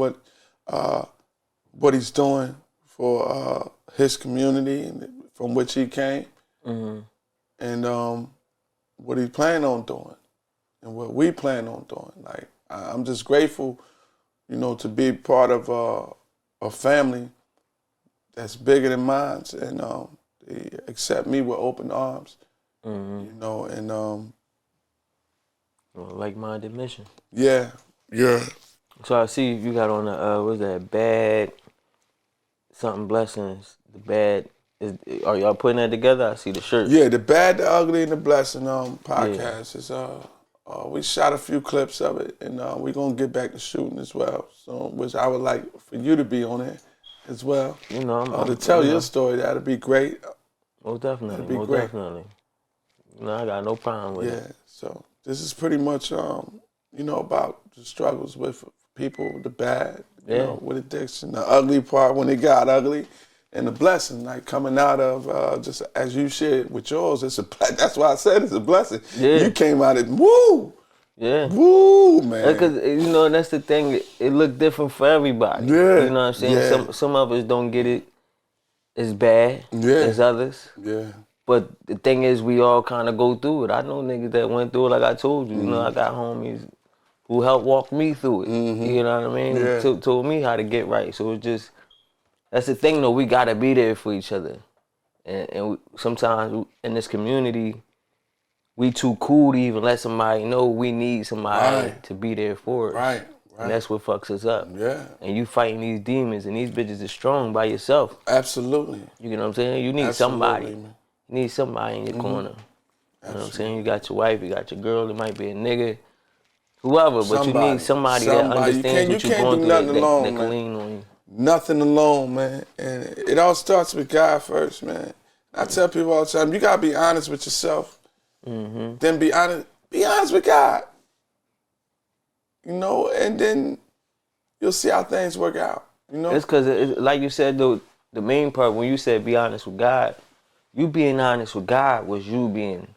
what he's doing for his community and from which he came, and what he plan on doing, and what we plan on doing. Like I'm just grateful, you know, to be part of a family that's bigger than mine, and they accept me with open arms, you know, and like-minded mission. Yeah. So I see you got on the what's that, bad something blessings. The bad are y'all putting that together? I see the shirt. Yeah, the Bad, the Ugly, and the Blessing podcast is we shot a few clips of it, and we're gonna get back to shooting as well. So, which I would like for you to be on it as well. You know, to tell your story, that'd be great. Most definitely, That'd be most great. definitely. No, I got no problem with it. Yeah. So this is pretty much you know, about the struggles with people, the bad, you know, with addiction, the ugly part when it got ugly, and the blessing, like coming out of just as you shared with yours. That's why I said it's a blessing. Yeah. You came out of woo. Yeah. Woo, man. Because, you know, that's the thing. It look different for everybody. Yeah. You know what I'm saying? Yeah. Some of us don't get it as bad as others. Yeah. But the thing is, we all kind of go through it. I know niggas that went through it, like I told you. You know, I got homies who helped walk me through it. You know what I mean? Yeah. Told me how to get right. So it's just, that's the thing though, we gotta be there for each other. And sometimes in this community, we too cool to even let somebody know we need somebody to be there for us. Right. And that's what fucks us up. Yeah. And you fighting these demons, and these bitches are strong by yourself. Absolutely. You know what I'm saying? You need somebody. Man. You need somebody in your corner. You know what I'm saying? You got your wife, you got your girl, it might be a nigga, whoever, but you need somebody that understands what you're going through, that can lean on you. Nothing alone, man. And it all starts with God first, man. I tell people all the time, you gotta be honest with yourself. Then be honest with God. You know, and then you'll see how things work out. You know? It's because, like you said, though, the main part, when you said be honest with God, you being honest with God was you being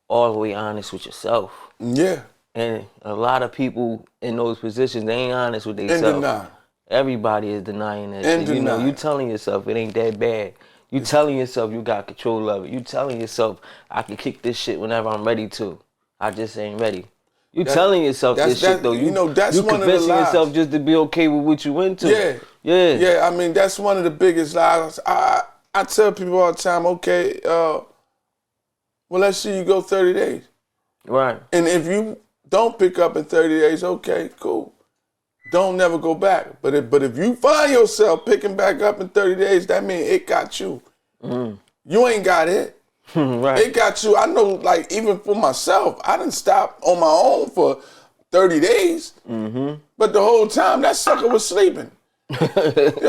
all the way honest with yourself. Yeah. And a lot of people in those positions, they ain't honest with And themselves. deny. Everybody is denying that And shit. You know, deny. you telling yourself it ain't that bad. You telling yourself you got control of it. You telling yourself I can kick this shit whenever I'm ready to. I just ain't ready. You telling yourself this shit though. You know, that's you one of the convincing lies. yourself just to be okay with what you into. Yeah. Yeah, I mean, that's one of the biggest lies. I tell people all the time, okay, well, let's see you go 30 days. Right. And if you don't pick up in 30 days, okay, cool. Don't never go back. But if you find yourself picking back up in 30 days, that means it got you. You ain't got it. Right. It got you. I know, like, even for myself, I didn't stop on my own for 30 days. But the whole time, that sucker was sleeping. Yo,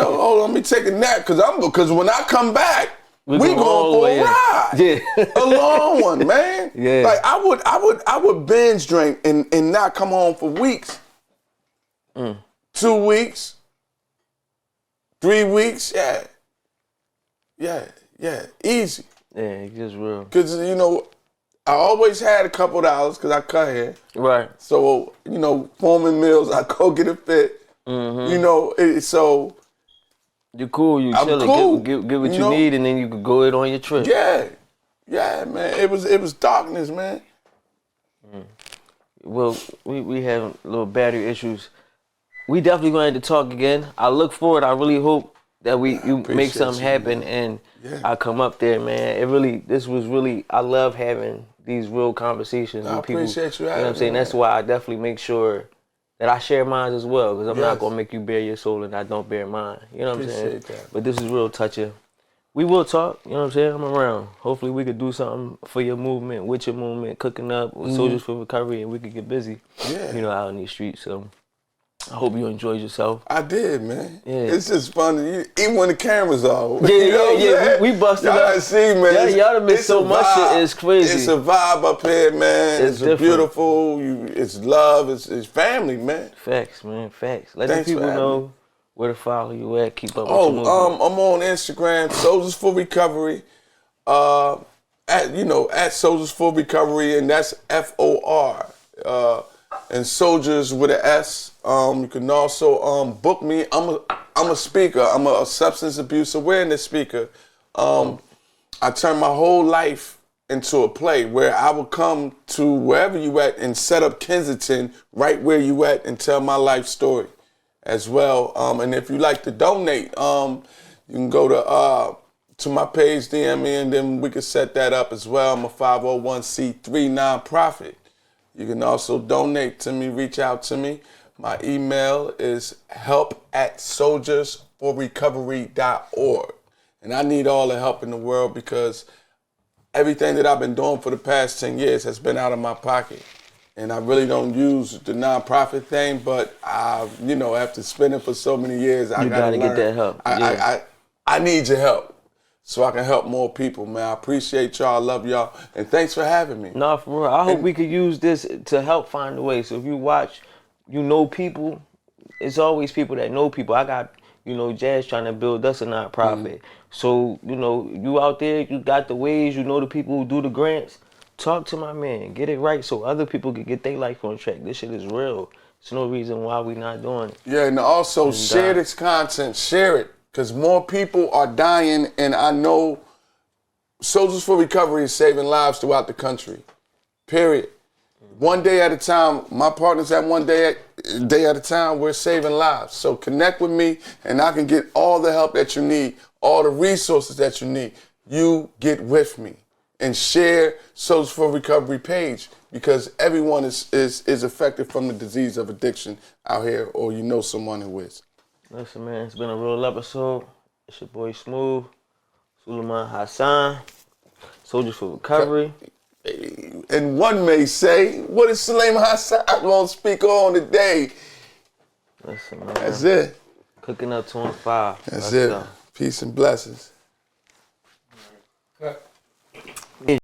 hold on, let me take a nap, because when I come back, we going for a ride. Yeah. A long one, man. Yeah. Like I would binge drink and not come home for weeks. 2 weeks, 3 weeks, yeah, easy. Yeah, it's just real. Because, you know, I always had a couple dollars because I cut hair. Right. So, you know, Foreman Mills, I go get a fit. You know, so. You cool, you I'm chilling. cool. Get what you need, and then you could go it on your trip. Yeah, man. It was darkness, man. Well, we have little battery issues. We definitely going to talk again. I look forward. I really hope that you make something happen, and I come up there, man. This was really. I love having these real conversations with people. I appreciate you. You know what I'm saying? That's why I definitely make sure that I share mine as well, because I'm not gonna make you bare your soul and I don't bare mine. You know what I'm saying? That. But this is real touching. We will talk. You know what I'm saying? I'm around. Hopefully we could do something for your movement, with your movement, cooking up with Soldiers for Recovery, and we could get busy. You know, out in these streets. So I hope you enjoyed yourself. I did, man. Yeah. It's just funny. Even when the camera's off. Yeah. We busted up. See, man. Y'all done missed so much shit. It's crazy. It's a vibe up here, man. It's beautiful. It's love. It's family, man. Facts, man. Facts. Let the people know where to follow you at. Keep up with your movement. I'm on Instagram, Soldiers for Recovery. At Soldiers for Recovery, and that's FOR. And Soldiers with an S. You can also book me. I'm a speaker. I'm a substance abuse awareness speaker. I turn my whole life into a play where I will come to wherever you at and set up Kensington right where you at and tell my life story as well. And if you like to donate, you can go to my page, DM me, and then we can set that up as well. I'm a 501c3 nonprofit. You can also donate to me, reach out to me. My email is help@soldiersforrecovery.org. And I need all the help in the world because everything that I've been doing for the past 10 years has been out of my pocket. And I really don't use the nonprofit thing, but after spending for so many years, I gotta get that help. I need your help so I can help more people, man. I appreciate y'all. I love y'all. And thanks for having me. No, for real. I hope we could use this to help find a way. So if you watch, you know people, it's always people that know people. I got, Jazz trying to build us a nonprofit. So, you out there, you got the ways, you know the people who do the grants. Talk to my man. Get it right so other people can get their life on track. This shit is real. There's no reason why we not doing it. Yeah, and also share this content. Share it. Because more people are dying, and I know Soldiers for Recovery is saving lives throughout the country. Period. One day at a time. My partners at one day at a time, we're saving lives. So connect with me, and I can get all the help that you need, all the resources that you need. You get with me and share Soldiers for Recovery page because everyone is affected from the disease of addiction out here, or someone who is. Listen, man, it's been a real episode. It's your boy Smooth, Suleiman Hassan, Soldiers for Recovery. And one may say, what is Suleiman Hassan going to speak on today? Listen, man. That's it. Cooking up 25. That's it. Peace and blessings. Cut.